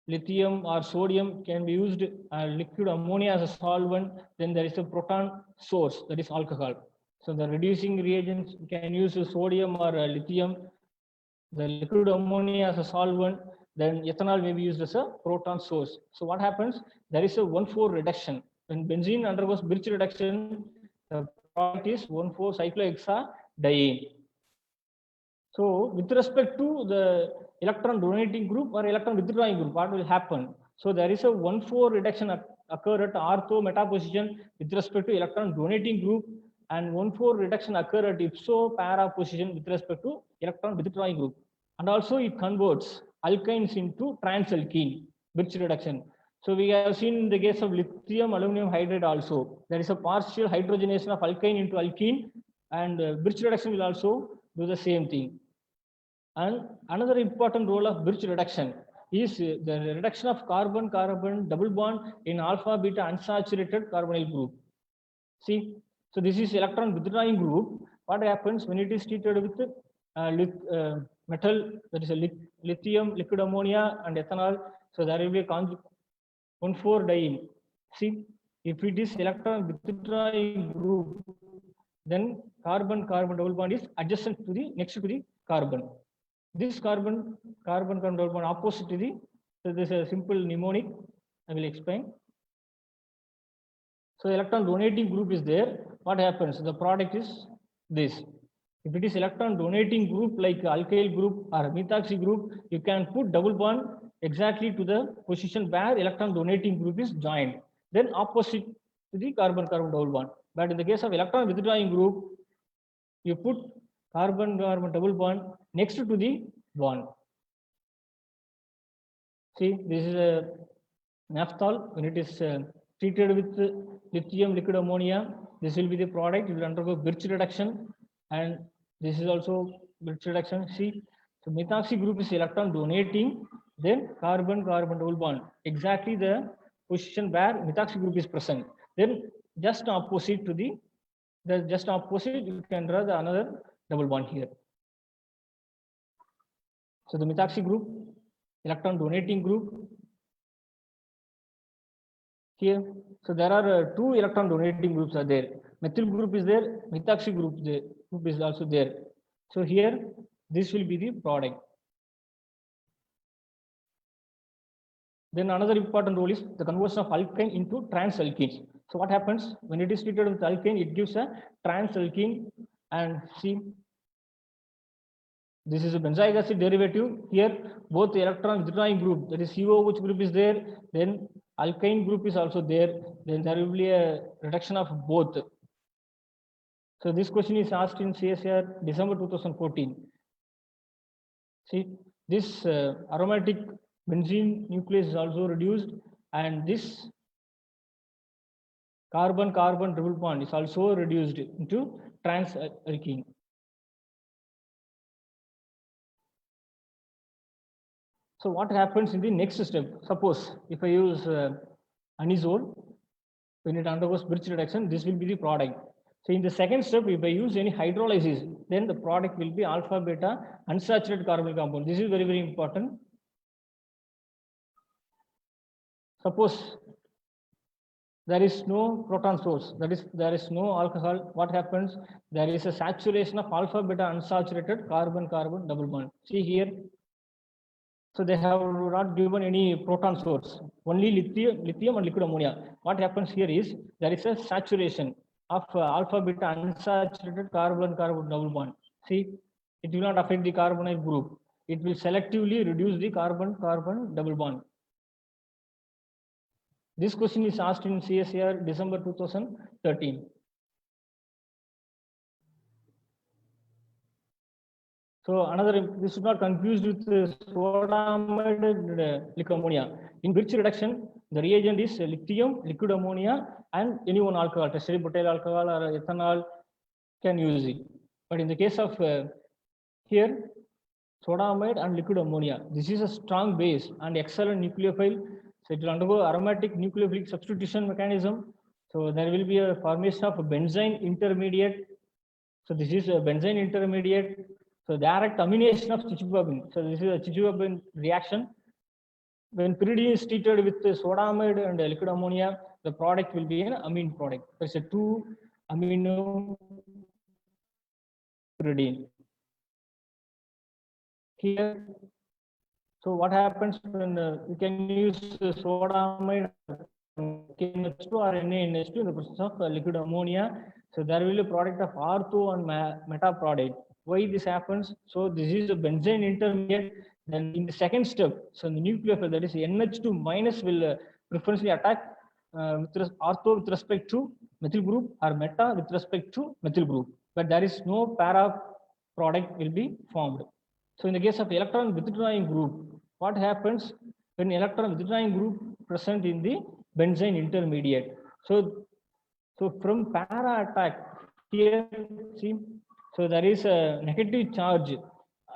Speaker 2: lithium or sodium can be used, liquid ammonia as a solvent. Then there is a proton source, that is alcohol. So the reducing reagents can use sodium or lithium, the liquid ammonia as a solvent, then ethanol may be used as a proton source. So what happens? There is a 1,4 reduction. When benzene undergoes Birch reduction, the product is 1,4-cyclohexadiene. So with respect to the electron donating group or electron withdrawing group, what will happen? So there is a 1,4 reduction occur at ortho meta position with respect to electron donating group, and 1,4 reduction occur at ipso para position with respect to electron withdrawing group. And also it converts alkynes into transalkene, Birch reduction. So we have seen in the case of lithium aluminum hydride also, there is a partial hydrogenation of alkyne into alkene, and Birch reduction will also do the same thing. And another important role of Birch reduction is the reduction of carbon-carbon double bond in alpha beta unsaturated carbonyl group. See, so this is electron withdrawing group. What happens when it is treated with metal, that is a lithium, liquid ammonia, and ethanol? So there will be a 1,4-diene. See, if it is electron withdrawing group, then carbon-carbon double bond is adjacent to the next to the carbon. This carbon-carbon double bond opposite to the, so this is a simple mnemonic. I will explain. So electron donating group is there. What happens? The product is this. If it is electron donating group like alkyl group or methoxy group, you can put double bond exactly to the position where electron donating group is joined. Then opposite to the carbon-carbon double bond. But in the case of electron withdrawing group, you put carbon-carbon double bond next to the bond. See, this is a naphthol. When it is treated with lithium liquid ammonia, this will be the product. It will undergo Birch reduction, and this is also Birch reduction. See, so methoxy group is electron donating, then carbon-carbon double bond, exactly the position where methoxy group is present. Then just opposite to the just opposite, you can draw the another double bond here. So the methoxy group, electron donating group here. So there are 2 electron donating groups are there. Methyl group is there, methoxy group is also there. So here, this will be the product. Then another important role is the conversion of alkyne into transalkenes. So what happens when it is treated with alkyne? It gives a transalkene, and see, this is a benzoic acid derivative. Here, both the electron withdrawing group, that is COOH group is there, then alkyne group is also there. Then there will be a reduction of both. So this question is asked in CSIR December 2014. See, this aromatic benzene nucleus is also reduced, and this carbon-carbon double bond is also reduced into transalkene. So what happens in the next step? Suppose if I use anisole, when it undergoes Birch reduction, this will be the product. So in the second step, if I use any hydrolysis, then the product will be alpha beta unsaturated carbonyl compound. This is very, very important. Suppose there is no proton source, that is, there is no alcohol. What happens? There is a saturation of alpha beta unsaturated carbon-carbon double bond. See here. So they have not given any proton source, only lithium and liquid ammonia. What happens here is there is a saturation of alpha beta unsaturated carbon-carbon double bond. See, it will not affect the carbonyl group. It will selectively reduce the carbon-carbon double bond. This question is asked in CSIR December 2013. So another, this should not confused with soda-amide and liquid ammonia. In Birch reduction, the reagent is lithium, liquid ammonia, and any one alcohol, tertiary butyl alcohol or ethanol can use it. But in the case of here, soda-amide and liquid ammonia, this is a strong base and excellent nucleophile. So it will undergo aromatic nucleophilic substitution mechanism. So there will be a formation of a benzene intermediate. So this is a benzene intermediate. So direct amination of chichibabin. So this is a chichibabin reaction. When pyridine is treated with soda-amide and liquid ammonia, the product will be an amine product. There's a 2-amino pyridine. Here, so what happens when you can use soda-amide KNH2 or NaNH2 in the presence of liquid ammonia. So there will be a product of ortho and meta product. Why this happens? So this is a benzene intermediate. Then in the second step, so in the nucleophile, that is NH2 minus will preferentially attack ortho with respect to methyl group or meta with respect to methyl group. But there is no para product will be formed. So in the case of electron withdrawing group, what happens when electron withdrawing group present in the benzene intermediate? So from para attack here, see, so there is a negative charge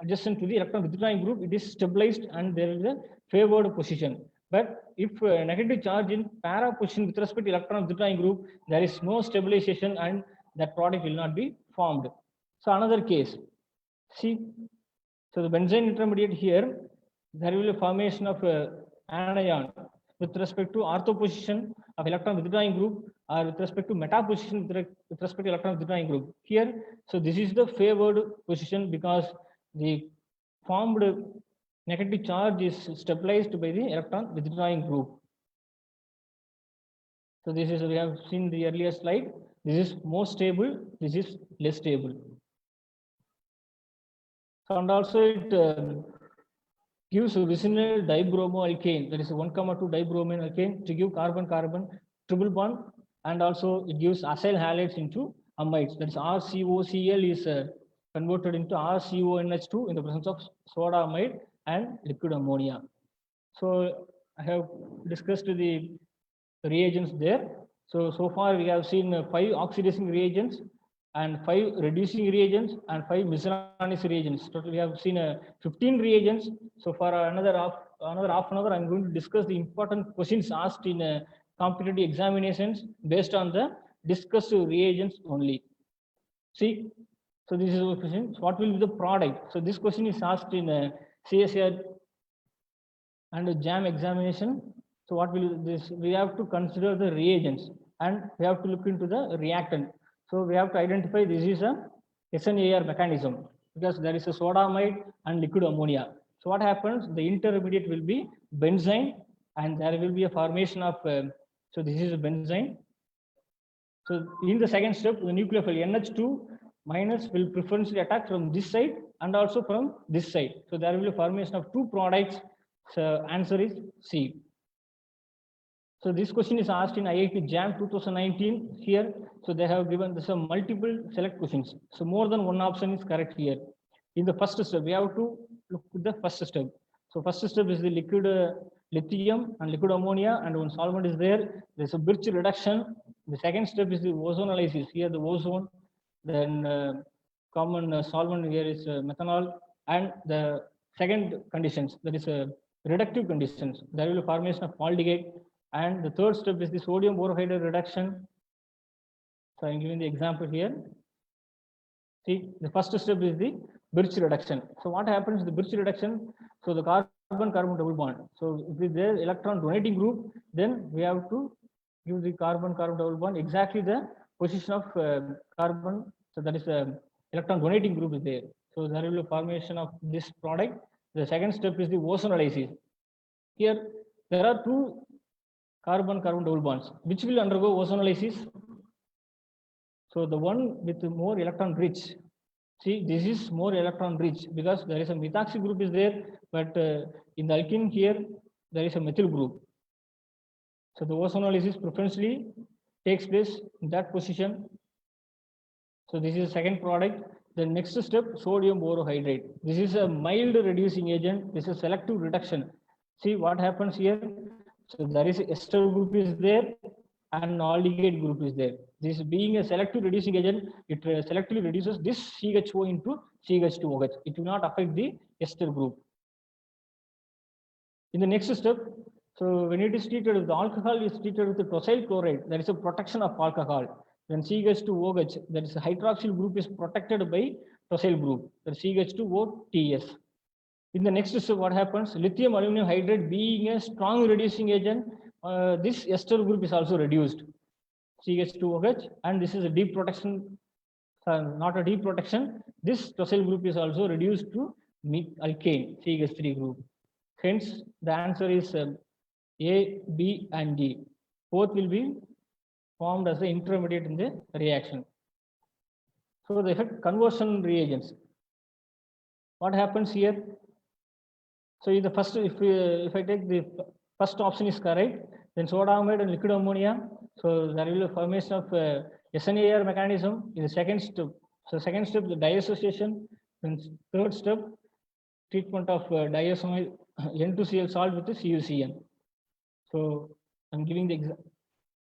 Speaker 2: adjacent to the electron withdrawing group. It is stabilized and there is a favored position. But if negative charge in para position with respect to electron withdrawing group, there is no stabilization and that product will not be formed. So another case, see, so the benzene intermediate here, there will be a formation of anion with respect to ortho position of electron withdrawing group or with respect to meta position with respect to electron withdrawing group. Here, so this is the favored position because the formed negative charge is stabilized by the electron withdrawing group. So this is, we have seen the earlier slide. This is more stable, this is less stable. So, and also it gives a vicinal dibromoalkane, that is 1,2 dibromine alkane to give carbon-carbon triple bond, and also it gives acyl halides into amides. That is RCOCl is converted into RCONH2 in the presence of soda amide and liquid ammonia. So I have discussed the reagents there. So far we have seen 5 oxidizing reagents and 5 reducing reagents and 5 miscellaneous reagents. Total we have seen 15 reagents. So for another half an hour, I'm going to discuss the important questions asked in competitive examinations based on the discussed reagents only. See, so this is a question. So what will be the product? So this question is asked in CSIR and JAM examination. So what will this? We have to consider the reagents and we have to look into the reactant. So we have to identify this is a SNAR mechanism because there is a soda amide and liquid ammonia. So what happens? The intermediate will be benzene and there will be a formation of, so this is a benzene. So in the second step, the nucleophile NH2 minus will preferentially attack from this side and also from this side. So there will be a formation of 2 products. So answer is C. So this question is asked in IIT JAM 2019 here. So they have given some multiple select questions. So more than one option is correct here. In the first step, we have to look at the first step. So first step is the liquid lithium and liquid ammonia, and one solvent is there. There's a Birch reduction. The second step is the ozonolysis. Here the ozone, then common solvent here is methanol, and the second conditions, that is reductive conditions. There will be formation of aldehyde. And the third step is the sodium borohydride reduction. So I'm giving the example here. See, the first step is the Birch reduction. So what happens in the Birch reduction? So the carbon-carbon double bond. So if it is there electron donating group, then we have to give the carbon-carbon double bond exactly the position of carbon. So that is electron donating group is there. So there will be a formation of this product. The second step is the ozonolysis. Here there are 2 carbon-carbon double bonds, which will undergo ozonolysis. So the one with more electron rich, see this is more electron rich because there is a methoxy group is there, but in the alkene here, there is a methyl group. So the ozonolysis preferentially takes place in that position. So this is the second product. The next step, sodium borohydrate. This is a mild reducing agent. This is selective reduction. See what happens here. So there is ester group is there and aldehyde group is there. This being a selective reducing agent, it selectively reduces this CHO into CH2OH. It will not affect the ester group. In the next step, so when it is treated with alcohol, is treated with the tosyl chloride. There is a protection of alcohol. When CH2OH, that is a hydroxyl group is protected by tosyl group, the CH2OTS. In the next step, what happens? Lithium aluminum hydride being a strong reducing agent, this ester group is also reduced, CH2OH, and this is a deep protection, not a deep protection. This tosyl group is also reduced to alkane, CH3 group. Hence, the answer is A, B, and D. Both will be formed as the intermediate in the reaction. So the effect conversion reagents. What happens here? So in the first, if I take the first option is correct, then soda-amide and liquid ammonia. So there will be a formation of SNAR mechanism in the second step. So second step, the diassociation. Then third step, treatment of diazonamide N2Cl salt with the CuCN. So I'm giving the example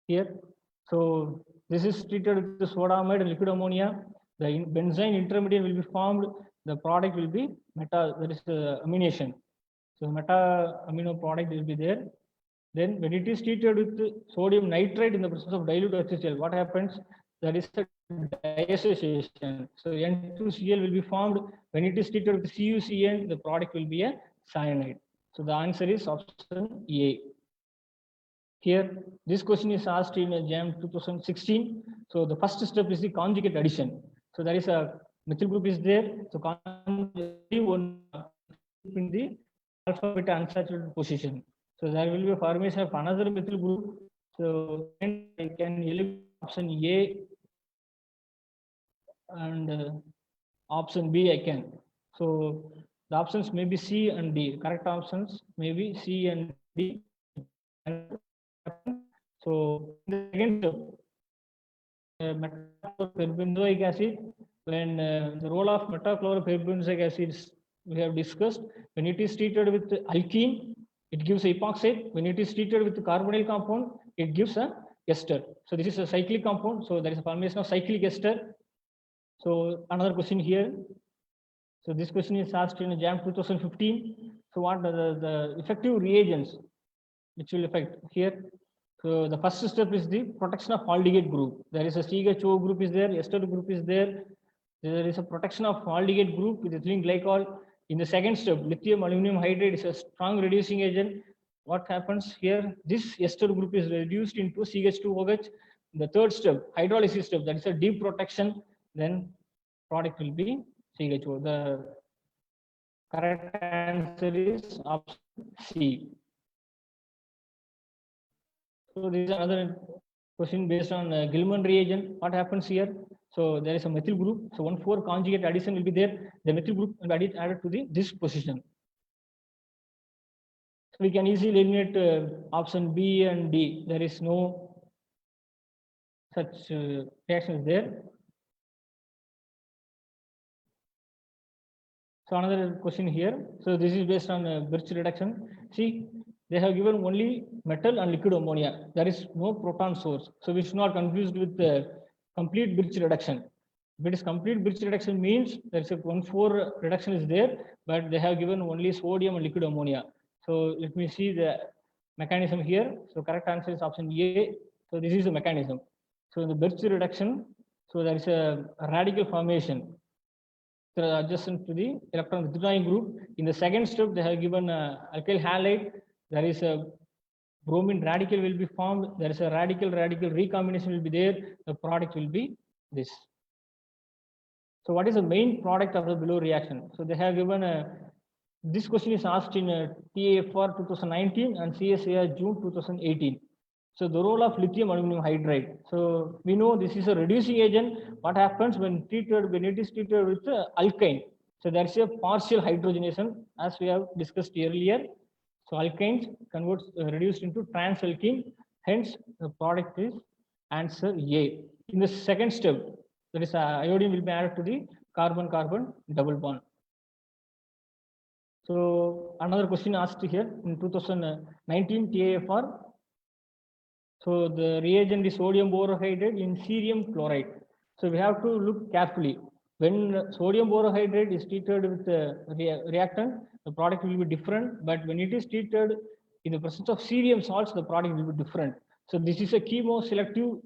Speaker 2: here. So this is treated with the soda-amide and liquid ammonia. The benzene intermediate will be formed. The product will be that is amination. So meta amino product will be there. Then when it is treated with sodium nitrite in the presence of dilute HCl, what happens? There is a diassociation. So N2Cl will be formed. When it is treated with CuCN, the product will be a cyanide. So the answer is option A. Here, this question is asked in JAM 2016. So the first step is the conjugate addition. So there is a methyl group is there. So conjugate one in the alpha beta unsaturated position. So there will be a formation of another methyl group. So I can eliminate option A and option B I can. So the options may be C and D. Correct options may be C and D. So the second step, metachlorobenzoic acid, when the role of metachlorobenzoic acid is, we have discussed. When it is treated with alkene, it gives epoxide. When it is treated with carbonyl compound, it gives a ester. So this is a cyclic compound. So there is a formation of cyclic ester. So another question here. So this question is asked in JAM 2015. So what are the effective reagents which will affect here? So the first step is the protection of aldehyde group. There is a CHO group is there, ester group is there. There is a protection of aldehyde group with ethylene glycol. In the second step, lithium aluminum hydride is a strong reducing agent. What happens here? This ester group is reduced into CH2OH. The third step, hydrolysis step, that is a deep protection. Then product will be CHO. The correct answer is option C. So this is another question based on Gilman reagent. What happens here? So there is a methyl group. So 1,4 conjugate addition will be there. The methyl group will be added to this position. So we can easily eliminate option B and D. There is no such reactions there. So another question here. So this is based on Birch reduction. See, they have given only metal and liquid ammonia. There is no proton source. So we should not confuse with the complete Birch reduction. If it is complete Birch reduction means there is a 1,4 reduction is there, but they have given only sodium and liquid ammonia. So let me see the mechanism here. So correct answer is option A. So this is the mechanism. So in the Birch reduction, so there is a radical formation adjacent to the electron withdrawing group. In the second step, they have given alkyl halide. There is a bromine radical will be formed. There is a radical recombination will be there. The product will be this. So what is the main product of the below reaction? So they have given this question is asked in TAFR 2019 and CSAR June 2018. So the role of lithium aluminum hydride. So we know this is a reducing agent. What happens when it is treated with alkyne? So there's a partial hydrogenation as we have discussed earlier. So alkynes converts reduced into transalkene. Hence the product is answer A. In the second step, that is iodine will be added to the carbon-carbon double bond. So another question asked here in 2019 TAFR. So the reagent is sodium borohydride in cerium chloride. So we have to look carefully. When sodium borohydride is treated with reactant, the product will be different. But when it is treated in the presence of cerium salts, the product will be different. So this is a chemoselective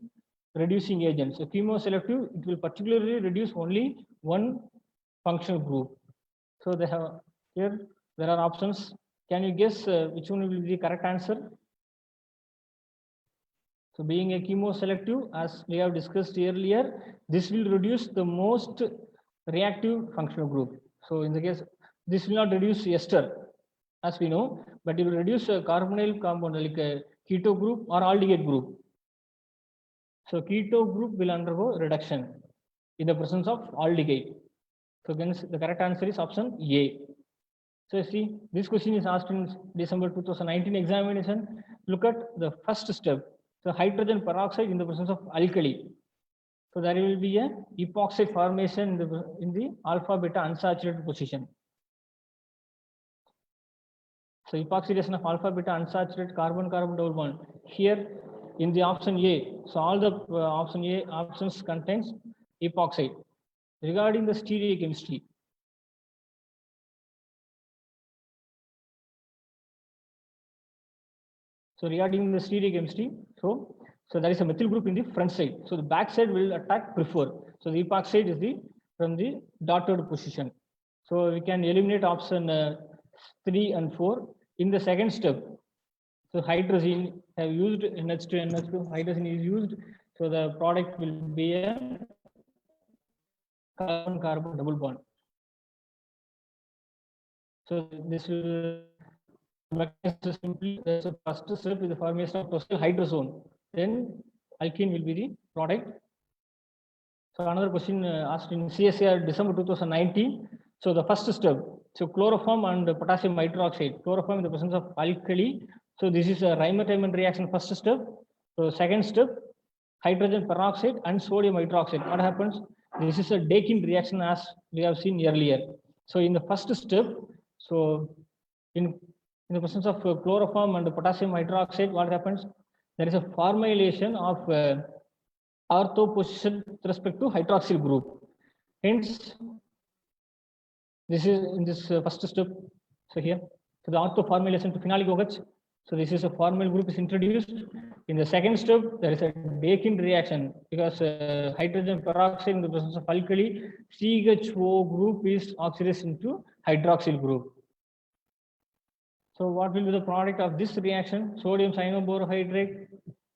Speaker 2: reducing agent. So chemoselective, it will particularly reduce only one functional group. So they have here, there are options. Can you guess which one will be the correct answer? So being a chemoselective, as we have discussed earlier, this will reduce the most reactive functional group. So in the case, this will not reduce ester, as we know, but it will reduce a carbonyl compound like a keto group or aldehyde group. So keto group will undergo reduction in the presence of aldehyde. So hence the correct answer is option A. So see, this question is asked in December 2019 examination. Look at the first step. So hydrogen peroxide in the presence of alkali. So there will be a epoxide formation in the alpha beta unsaturated position. So epoxidation of alpha beta unsaturated carbon-carbon double bond. Here in the option A, so all the option A options contains epoxide. Regarding the stereochemistry, so regarding the stereochemistry, so there is a methyl group in the front side. So the back side will attack prefer. So the epoxide is from the dotted position. So we can eliminate option 3 and 4 in the second step. So hydrazine have used NH2 NH2 hydrazine is used. So the product will be a carbon-carbon double bond. So this will simply there's a first step with the formation of tosyl hydrazone. Then alkene will be the product. So another question asked in CSIR December 2019. So the first step, so chloroform and potassium hydroxide. Chloroform in the presence of alkali. So this is a Reimer-Tiemann reaction first step. So second step, hydrogen peroxide and sodium hydroxide. What happens? This is a Dakin reaction as we have seen earlier. So in the first step, so in the presence of chloroform and potassium hydroxide, what happens? There is a formylation of ortho position with respect to hydroxyl group. Hence, this is in this first step. So here, so the ortho formylation to phenolic OH. So this is a formal group is introduced. In the second step, there is a Dakin reaction because hydrogen peroxide in the presence of alkali, CHO group is oxidized into hydroxyl group. So what will be the product of this reaction? Sodium cyanoborohydride.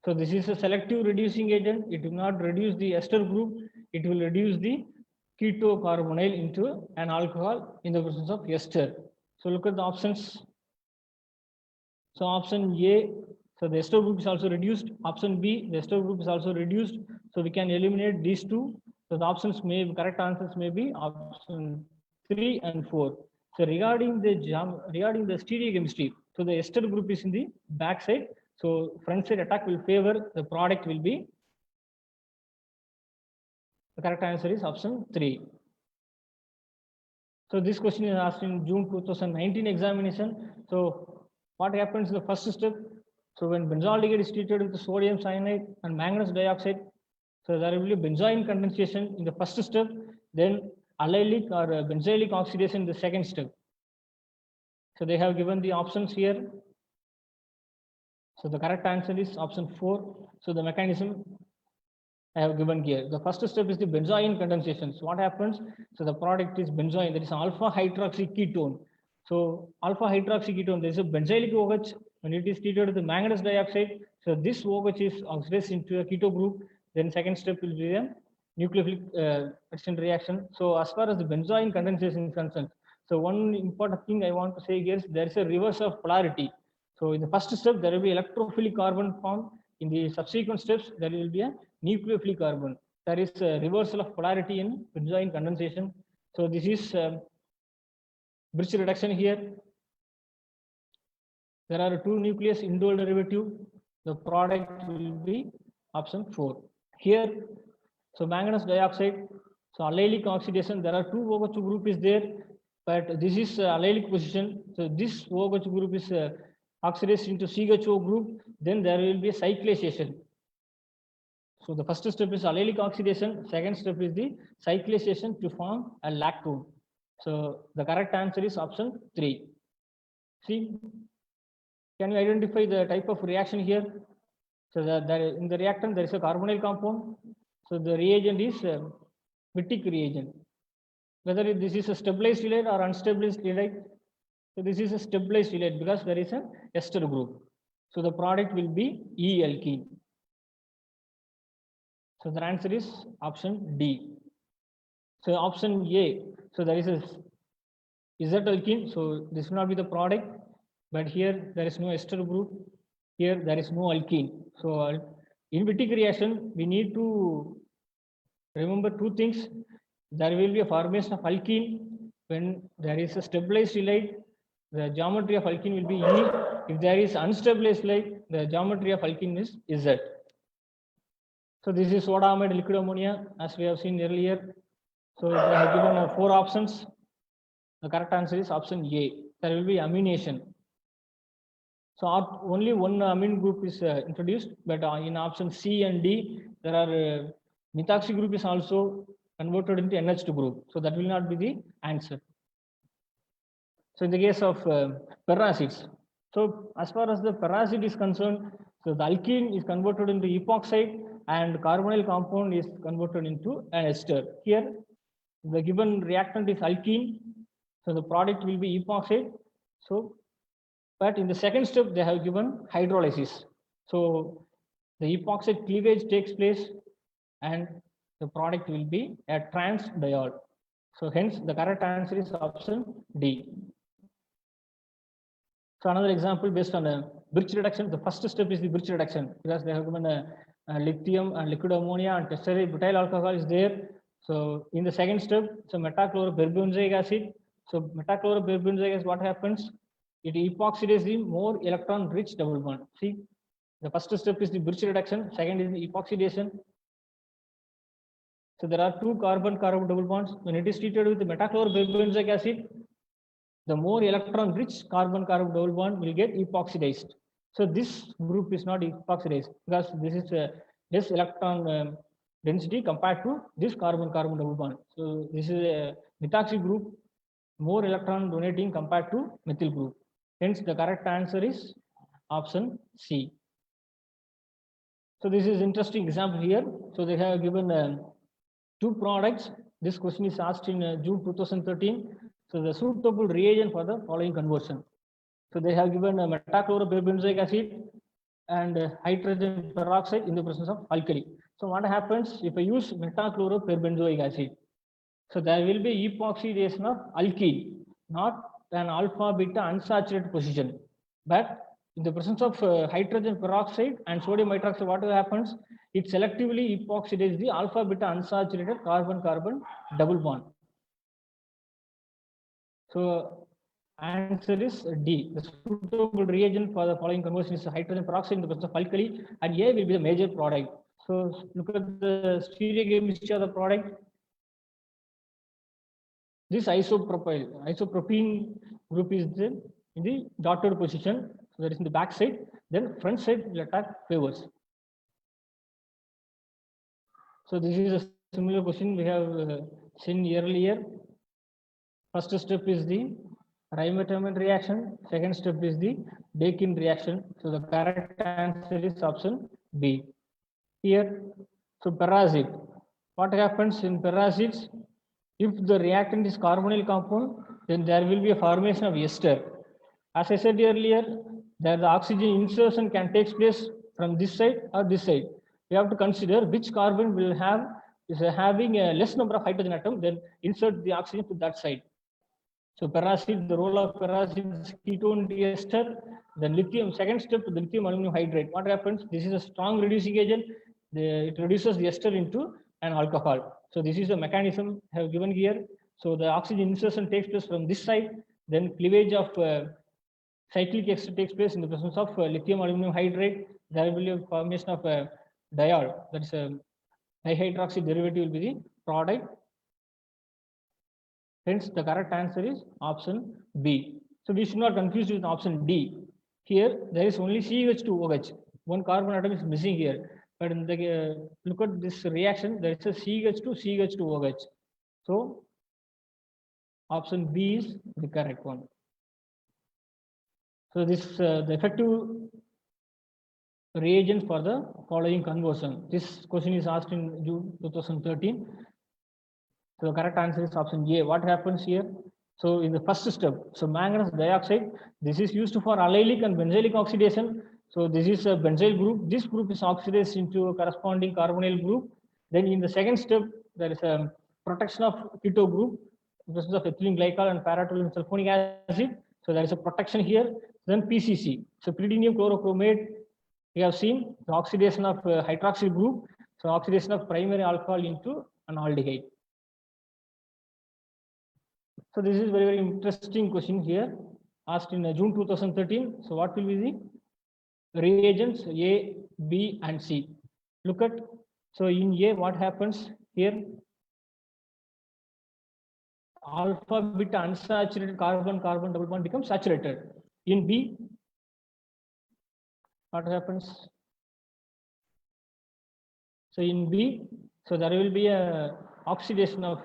Speaker 2: So this is a selective reducing agent. It will not reduce the ester group. It will reduce the ketocarbonyl into an alcohol in the presence of ester. So look at the options. So option A, so the ester group is also reduced. Option B, the ester group is also reduced. So we can eliminate these two. So the options correct answers may be option 3 and 4. So regarding the stereochemistry, so the ester group is in the back side. So front side attack will favor the product will be. The correct answer is option 3. So this question is asked in June 2019 examination. So what happens in the first step? So when benzaldehyde is treated with sodium cyanide and manganese dioxide, so there will be benzoin condensation in the first step, then allylic or benzoylic oxidation in the second step. So they have given the options here. So the correct answer is option 4. So the mechanism I have given here. The first step is the benzoin condensation. So what happens? So the product is benzoin, that is alpha hydroxy ketone. So alpha hydroxy ketone, there is a benzylic OH. When it is treated with the manganese dioxide, so this OH is oxidized into a keto group. Then second step will be a nucleophilic excitation reaction. So as far as the benzoin condensation is concerned, so one important thing I want to say here is there is a reverse of polarity. So in the first step, there will be electrophilic carbon formed. In the subsequent steps, there will be a nucleophilic carbon. There is a reversal of polarity in benzoin condensation. So this is bridge reduction here. There are two nucleus indole derivative. The product will be option 4. Here, so manganese dioxide, So allylic oxidation, there are two OH group is there, but this is allylic position. So this OH group is oxidized into CHO group, then there will be a cyclization. So the first step is allylic oxidation, second step is the cyclization to form a lactone. So the correct answer is option 3. See, can you identify the type of reaction here? So in the reactant there is a carbonyl compound. So the reagent is Wittig reagent. Whether this is a stabilized halide or unstabilized halide. So this is a stabilized halide because there is an ester group. So the product will be E-alkene. So the answer is option D. So option A, so there is a Z-alkene, so this will not be the product, but here there is no ester group, here there is no alkene. So in Wittig reaction, we need to remember two things. There will be a formation of alkene when there is a stabilized halide, the geometry of alkene will be E. If there is unstabilized halide, the geometry of alkene is Z. So this is soda amide liquid ammonia, as we have seen earlier. So they have given 4 options. The correct answer is option A. There will be amination. So only one amine group is introduced, but in option C and D, there are methoxy group is also converted into NH2 group. So that will not be the answer. So in the case of peracids, so as far as the peracid is concerned, so the alkene is converted into epoxide and carbonyl compound is converted into an ester. Here, the given reactant is alkene, so the product will be epoxide. So, but in the second step, they have given hydrolysis. So the epoxide cleavage takes place and the product will be a transdiol. So hence the correct answer is option D. So another example based on a Birch reduction. The first step is the Birch reduction because they have given a lithium and liquid ammonia and tesserated butyl alcohol is there. So in the second step, so metachloroperbenzoic acid. So metachloroperbenzoic acid, what happens? It epoxidizes the more electron-rich double bond. See, the first step is the Birch reduction. Second is the epoxidation. So there are 2 carbon-carbon double bonds. When it is treated with the metachloroperbenzoic acid, the more electron-rich carbon-carbon double bond will get epoxidized. So this group is not epoxidized because this is less electron density compared to this carbon-carbon double bond. So this is a methoxy group, more electron donating compared to methyl group. Hence the correct answer is option C. So this is interesting example here. So they have given 2 products. This question is asked in June 2013. So the suitable reagent for the following conversion. So they have given metachloroperbenzoic acid and hydrogen peroxide in the presence of alkali. So what happens if I use metachloroperbenzoic acid? So there will be epoxidation of alkene, not an alpha beta unsaturated position. But in the presence of hydrogen peroxide and sodium hydroxide, what happens? It selectively epoxidizes the alpha beta unsaturated carbon-carbon double bond. So answer is D. The suitable reagent for the following conversion is hydrogen peroxide in the presence of alkali, and A will be the major product. So look at the stereochemistry of the product. This isopropene group is in the dotted position. So that is in the back side. Then front side will attack favors. So this is a similar question we have seen earlier. First step is the Riemann reaction. Second step is the Dakin reaction. So the correct answer is option B. Here, so peracid. What happens in peracids? If the reactant is carbonyl compound, then there will be a formation of ester. As I said earlier, that the oxygen insertion can take place from this side or this side. We have to consider which carbon will have is having a less number of hydrogen atoms, then insert the oxygen to that side. So peracid, the role of peracid is ketone ester. Then lithium, second step, the lithium aluminum hydride. What happens? This is a strong reducing agent. It reduces the ester into an alcohol. So this is the mechanism I have given here. So the oxygen insertion takes place from this side. Then cleavage of cyclic ester takes place in the presence of lithium aluminum hydride. There will be a formation of a diol. That is a dihydroxy derivative will be the product. Hence, the correct answer is option B. So we should not confuse with option D. Here, there is only CH2OH. One carbon atom is missing here. But in the look at this reaction, there is a CH2OH. So option B is the correct one. So this the effective reagent for the following conversion. This question is asked in June 2013. So the correct answer is option A. What happens here? So in the first step, so manganese dioxide, this is used for allylic and benzylic oxidation. So this is a benzyl group. This group is oxidized into a corresponding carbonyl group. Then in the second step, there is a protection of keto group, presence of ethylene glycol and paratoluene sulfonic acid. So there is a protection here. Then PCC. So pyridinium chlorochromate, we have seen the oxidation of hydroxyl group. So oxidation of primary alcohol into an aldehyde. So this is very, very interesting question here, asked in June 2013. So what will be the reagents A, B, and C? Look at, so in A, what happens here? Alpha, beta, unsaturated carbon double bond becomes saturated. In B, what happens? So in B, so there will be a oxidation of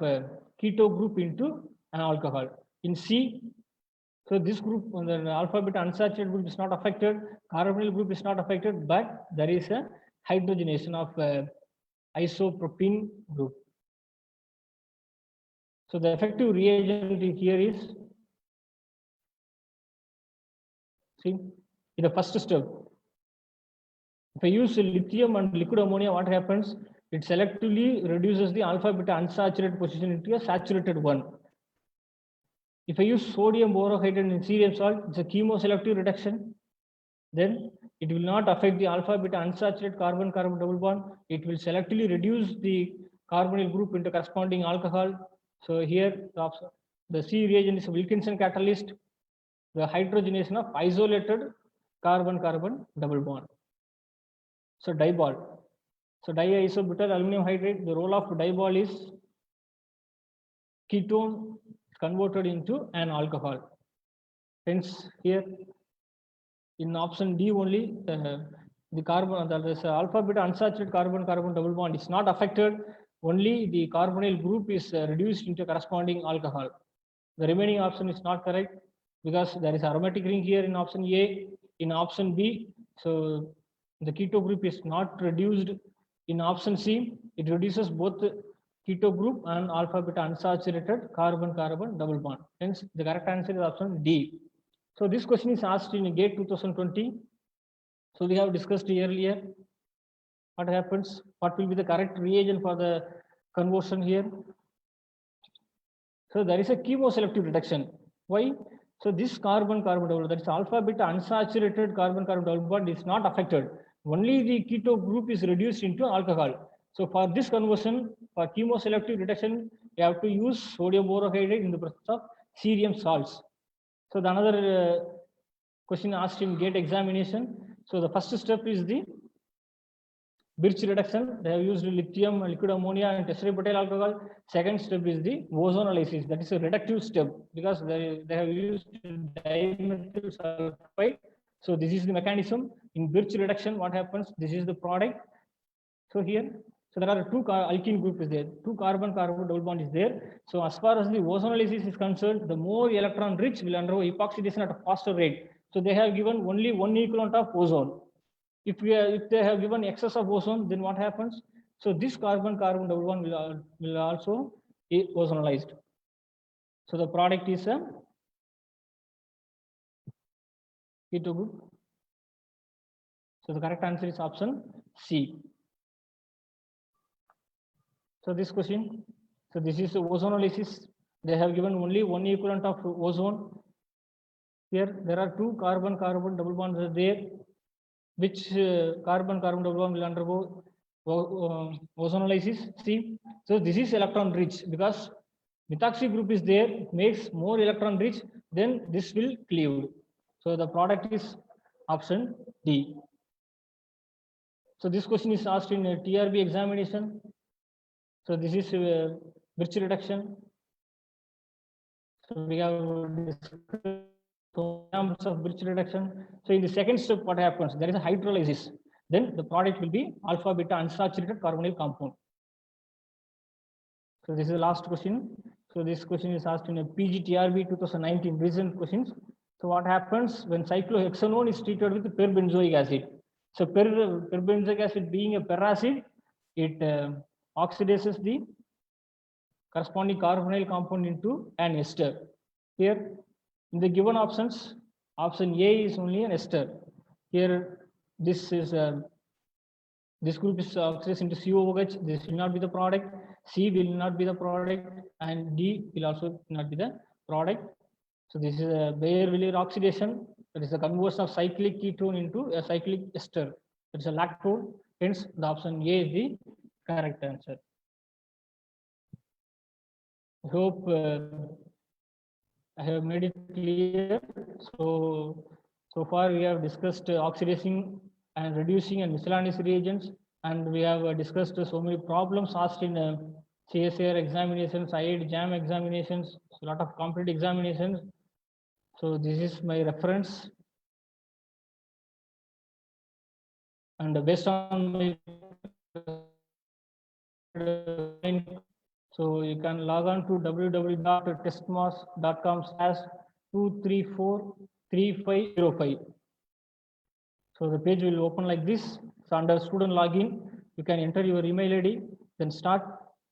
Speaker 2: keto group into an alcohol. In C, so this group, the alpha beta unsaturated group is not affected, carbonyl group is not affected, but there is a hydrogenation of isopropene group. So the effective reagent here is, see, in the first step, if I use lithium and liquid ammonia, what happens? It selectively reduces the alpha beta unsaturated position into a saturated one. If I use sodium borohydride in cerium salt, it's a chemoselective reduction. Then it will not affect the alpha beta unsaturated carbon double bond. It will selectively reduce the carbonyl group into corresponding alcohol. So here the C reagent is a Wilkinson catalyst, the hydrogenation of isolated carbon double bond. So dibol. So diisobutyl aluminum hydride, the role of dibol is ketone converted into an alcohol. Hence here in option D only, the carbon, that is alpha beta unsaturated carbon double bond is not affected. Only the carbonyl group is reduced into corresponding alcohol. The remaining option is not correct because there is aromatic ring here in option A. In option B, so the keto group is not reduced. In option C, it reduces both keto group and alpha beta unsaturated carbon double bond. Hence, the correct answer is option D. So this question is asked in GATE 2020. So we have discussed earlier what happens, what will be the correct reagent for the conversion here. So there is a chemoselective reduction. Why? So this carbon double, that is alpha beta unsaturated carbon double bond is not affected. Only the keto group is reduced into alcohol. So for this conversion, for chemoselective reduction, you have to use sodium borohydride in the presence of cerium salts. So the another question asked in GATE examination. So the first step is the Birch reduction. They have used lithium, liquid ammonia, and tetrabutyl alcohol. Second step is the ozonolysis. That is a reductive step because they have used dimethyl sulfide. So this is the mechanism. In Birch reduction, what happens? This is the product. So here, so there are two alkene group is there. Two carbon double bond is there. So as far as the ozonolysis is concerned, the more electron rich will undergo epoxidation at a faster rate. So they have given only one equivalent of ozone. If they have given excess of ozone, then what happens? So this carbon double bond will also be ozonized. So the product is a keto group. So the correct answer is option C. So this question, so this is ozonolysis. They have given only one equivalent of ozone. Here there are two carbon double bonds are there. Which carbon double bond will undergo ozonolysis? See, so this is electron rich because methoxy group is there, makes more electron rich, then this will cleave. So the product is option D. So this question is asked in a TRB examination. So this is Birch reduction. So we have discussed examples of bridge reduction. So in the second step, what happens? There is a hydrolysis. Then the product will be alpha beta unsaturated carbonyl compound. So this is the last question. So this question is asked in a PGTRB 2019 recent questions. So what happens when cyclohexanone is treated with perbenzoic acid? So perbenzoic acid being a peracid, it oxidizes the corresponding carbonyl compound into an ester. Here, in the given options, option A is only an ester. Here, this group is oxidized into COOH. This will not be the product. C will not be the product, and D will also not be the product. So this is a Baeyer-Willer oxidation. That is the conversion of cyclic ketone into a cyclic ester. That is a lactone. Hence, the option A is the correct answer. I hope I have made it clear. So far we have discussed oxidizing and reducing and miscellaneous reagents, and we have discussed so many problems asked in CSIR examinations, IIT JAM examinations, a lot of competitive examinations. So this is my reference, and based on my so you can log on to www.testmos.com/2343505. So the page will open like this. So under student login, you can enter your email ID, then start.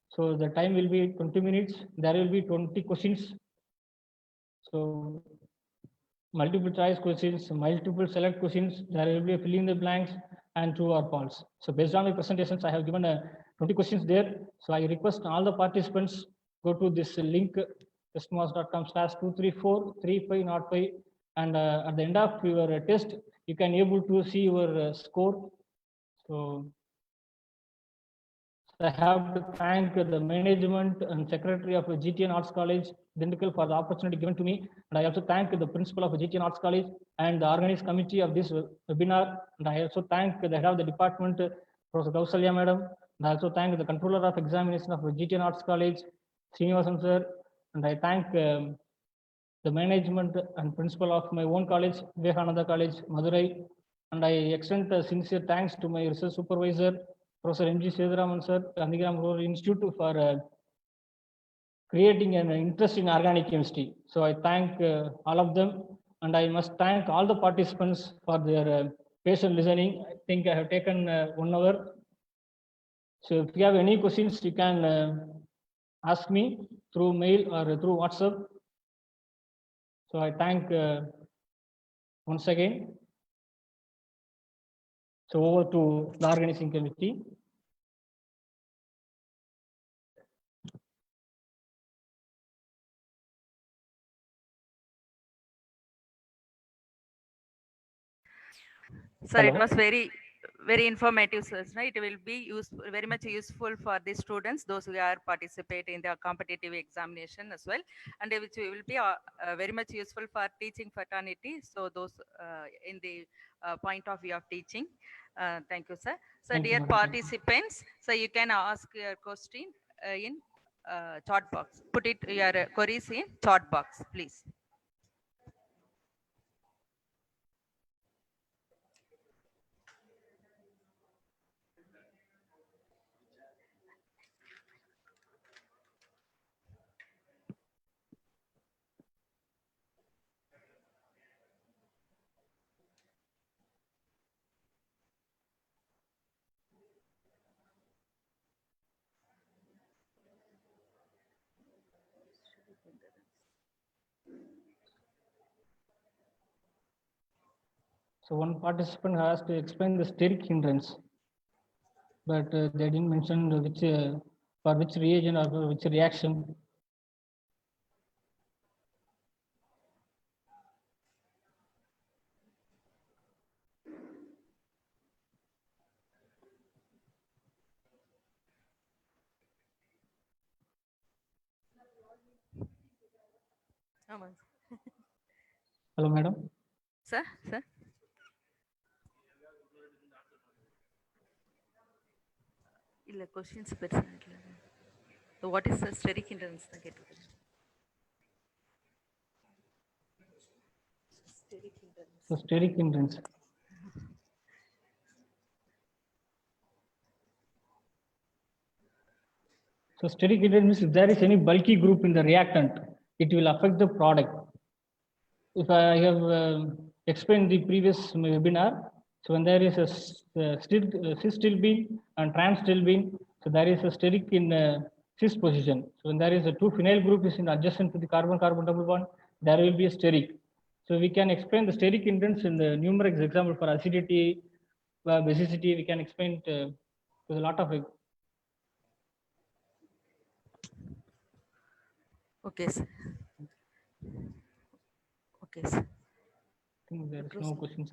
Speaker 2: So the time will be 20 minutes. There will be 20 questions. So multiple choice questions, multiple select questions. There will be filling the blanks and true or false. So based on my presentations, I have given 20 questions there. So I request all the participants go to this link testmos.com/2343505, and at the end of your test, you can able to see your score. So I have to thank the management and secretary of GTN Arts College, Dindigul, for the opportunity given to me. And I also thank the principal of GTN Arts College and the organizing committee of this webinar. And I also thank the head of the department, Professor Kausalya Madam. And I also thank the controller of examination of GTN Arts College, Srinivasan sir. And I thank the management and principal of my own college, Vivekananda College, Madurai. And I extend sincere thanks to my research supervisor, Professor M.G. Seduraman sir, Gandhigram Rural Institute, for creating an interest in organic chemistry. So I thank all of them, and I must thank all the participants for their patient listening. I think I have taken 1 hour. So if you have any questions, you can ask me through mail or through WhatsApp. So I thank once again. So over to the organizing committee.
Speaker 1: Sir, it
Speaker 2: Hello.
Speaker 1: was very informative, sir. It will be very much useful for the students, those who are participating in the competitive examination as well, and which will be very much useful for teaching fraternity. So those in the point of view of teaching. Thank you, sir. So
Speaker 2: Thank you,
Speaker 1: dear
Speaker 2: madam.
Speaker 1: participants, so you can ask your question in chat box. Put it your queries in chat box, please.
Speaker 2: So one participant has to explain the steric hindrance, but they didn't mention which for which reagent or for which reaction. Hello, madam.
Speaker 1: Sir. ಇಲ್ಲ questions So what is the steric hindrance?
Speaker 2: So steric hindrance. So steric hindrance means if there is any bulky group in the reactant, it will affect the product. If I have explained the previous webinar, so when there is a cis stilbene and trans stilbene, so there is a steric in cis position. So when there is a two phenyl group is in adjacent to the carbon-carbon double bond, there will be a steric. So we can explain the steric hindrance in the numeric example for acidity, basicity. We can explain with a lot of
Speaker 1: Okay, sir. Okay, sir.
Speaker 2: I think there is no questions.